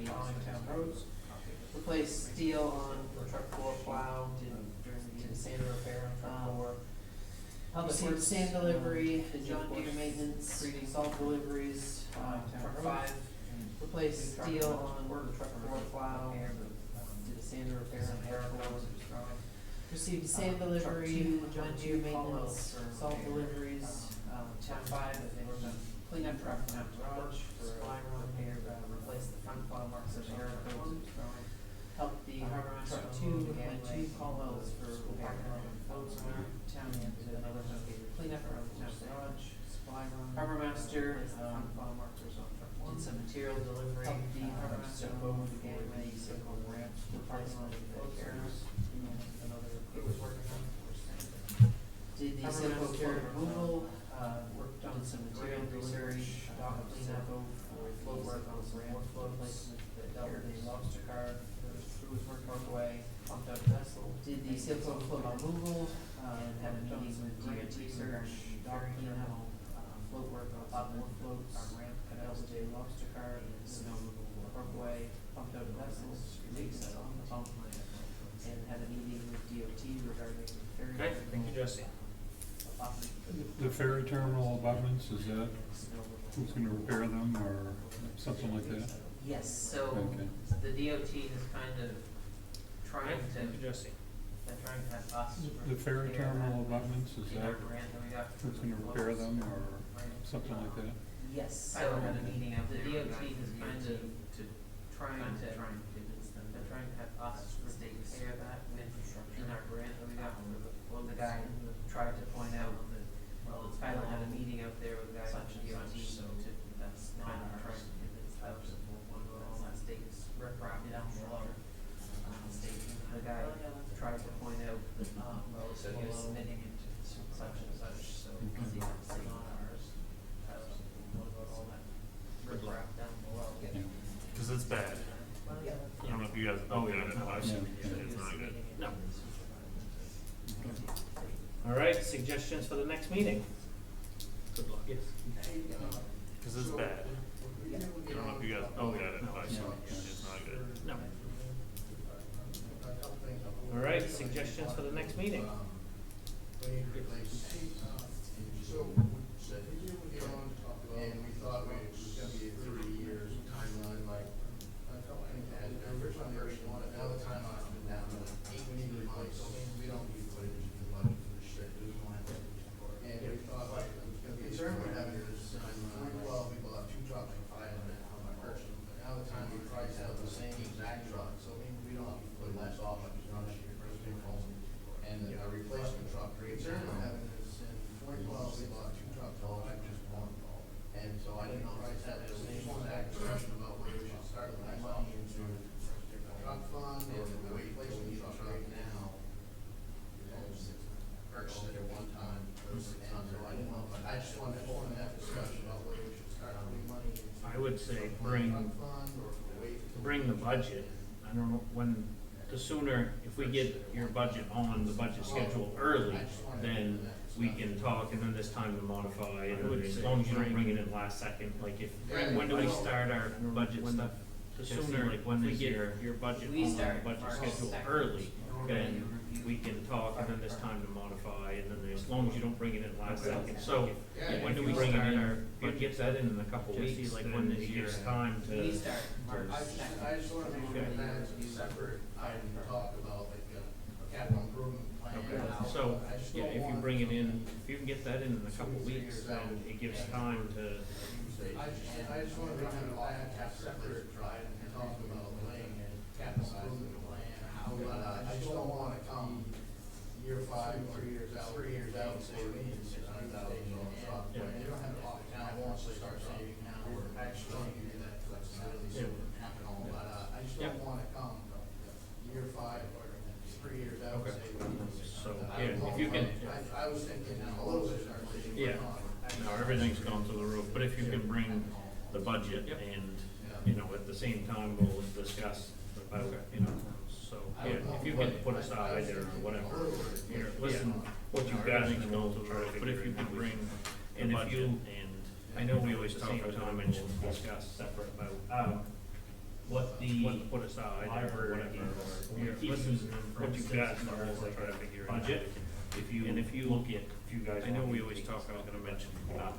following town roads. Replace steel on truck 4 plow, did the sander repair on truck 4. Public works sand delivery, John Deere maintenance, salt deliveries, truck 5, replace steel on truck 4 plow, did a sander repair on air 4. Received sand delivery, John Deere maintenance, salt deliveries, truck 5, clean up truck 1 garage, supply repair, replace the front plow marks of air coat. Help the harbor master truck 2 and 2 call wells for parking lot boats around town and another clean up around the town garage, supply run. Harbor master, front plow markers on truck 1. Did some material delivery. Help the harbor master move the gangway, silicone ramps, for parking lot repairs. Another it was working on. Did the silicone carrier removal, worked on some material research, dock cleanup, float work on some ramp flow placement that dealt with the lobster car. Was worked away, pumped out vessel. Did the silicone float removal, and had a meeting with DOT research, dock cleanup, float work on top more floats, ramp canals, the lobster car, snow removal. Worked away, pumped out vessels, released on the pump, and had a meeting with DOT regarding the ferry. Okay, thank you, Jesse. The ferry terminal abutments, is that, who's gonna repair them or something like that? Yes, so Okay. the DOT is kind of trying to, Thank you, Jesse. they're trying to have us. The ferry repair terminal that. abutments, is In our that, grant that we got who's for gonna repair them or something like that? Yes, so the DOT is kind of trying to convince them, they're trying to have us repair that in our grant that we got from the guy tried to point out that, well, Tyler had a meeting out there with guys such and DOT, so that's kind of trying to convince Tyler that all that state's riprap down the water. The guy tried to point out that, well, so he was submitting it to such and such, so because he had to sit on ours. Tyler said, well, what about all that riprap down below? Cause it's bad. Yeah. I don't know if you guys have looked at it, but it's not good. No. All right, suggestions for the next meeting? Good luck. Yes. Cause it's bad. I don't know if you guys have looked at it, but it's not good. No. All right, suggestions for the next meeting? We need to replace, so, and we thought it was gonna be a 30 years timeline, like, and originally there was one, now the timeline's been down to 8 we need to replace, so we don't need to put it into the budget for this shit, there's one. And we thought, like, the concern we're having is, 2012, we bought 2 trucks for $500 on my purchase, but now the time we price out the same exact truck, so we don't need to put less off, like, it's not a shit, first big home. And a replacement truck, the concern we're having is in 2012, we bought 2 trucks, all I just one. And so I didn't price out the same exact discussion about where we should start with that money into truck fund or the replacement truck right now. Purchased it at one time, and so I didn't know, but I just wanted to open that discussion about whether we should start putting money into. I would say truck bring fund or wait. bring the budget. I don't know, the sooner, if we get your budget on the budget schedule early, then we can talk, and then there's time to modify, and as long as you don't bring it in last second, like if, when do we start our budget stuff? The sooner, like when we get your budget on the budget schedule early, then we can talk, and then there's time to modify, and then as long as you don't bring it in last second. So, when do we bring it in, you get that in a couple weeks, like when it gives time to. We start March I just wanna make sure that it's separate item to talk about, like, a capital improvement plan. Okay, so, I just yeah, don't if you want- bring it in, if you can get that in a couple weeks, then it gives time to. I just wanna make sure that I have separate item to talk about laying a capital improvement plan, I just don't wanna come year 5, 3 years out, and say we need $600,000 truck. Yeah. When you don't have to talk, town wants to start saving now, we're actually give you that flexibility, so it can happen all, but, I just don't wanna come year 5 or 3 years out and say we need $600,000. So, yeah, if you can. I was thinking a little bit, start saving. Yeah, no, everything's gone to the roof, but if you can bring the budget and, you know, at the same time, we'll discuss about, you know, so, yeah, if you can put aside or whatever, here, listen, what you've got is going to the roof, but if you can bring the budget and, I know we always talk about time and we'll discuss separate about, what put aside or whatever, or, here, listen, what you've got, and we'll try to figure it out. Budget, if you look at, I know we always talk, I was gonna mention,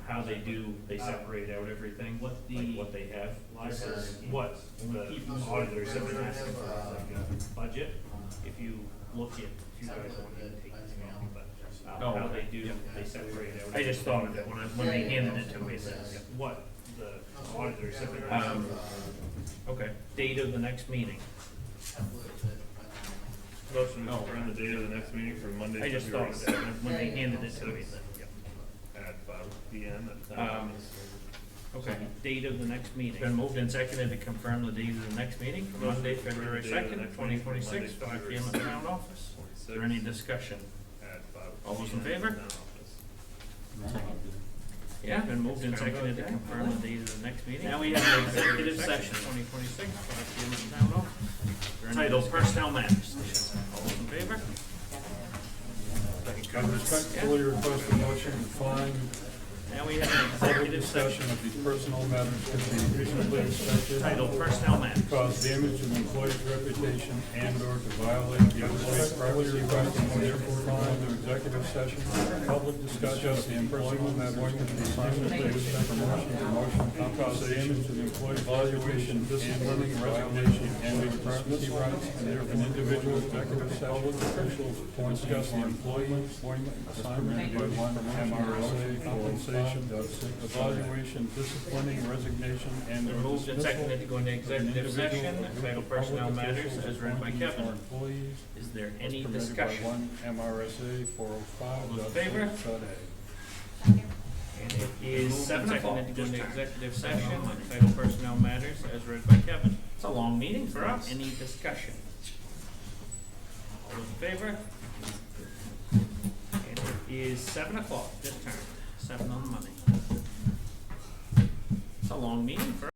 how they separate out everything, like what they have. This is what the auditors have been asking for, like a budget. If you look at, if you guys want to take this on, but, how they separate out. I just thought of it when they handed it to me, it says what the auditors have been asking for. Okay, date of the next meeting. Motion to confirm the date of the next meeting for Monday, I just thought of February it when they handed it to me, at 5 p.m. Okay, date of the next meeting. Been moved and seconded to confirm the date of the next meeting for Monday, February second, 2026, 5 p.m. at the town office. Is there any discussion? At 5 All those in favor? town office. Yeah, been moved and seconded to confirm the date of the next meeting. Now we have the executive session, 2026, 5 p.m. at the town office. Titled Personnel Matters. All those in favor? I respectfully request a motion to find Now we have an public executive discussion session of these personnel matters to be reasonably expected. titled Personnel Matters. Cause damage to the employee's reputation and or to violate the employee's privacy rights and therefore find the executive session, public discussion of the employment matters to be simultaneous promotion, compensation to the employee's evaluation, disciplining, resignation, and or privacy rights, and therefore an individual executive session, officials to discuss the employee employment assignment by one MRSA, compensation, evaluation, disciplining, resignation, and Been or moved and dismissal seconded to go into executive session, titled Personnel Matters, as read by Kevin. employees, Is there as any permitted by discussion? one MRSA 405. All those in favor? And it is 7 o'clock. To go into executive session, titled Personnel Matters, as read by Kevin. It's a long meeting for us. Any discussion? All those in favor? And it is 7 o'clock this time, 7 on Monday. It's a long meeting for us.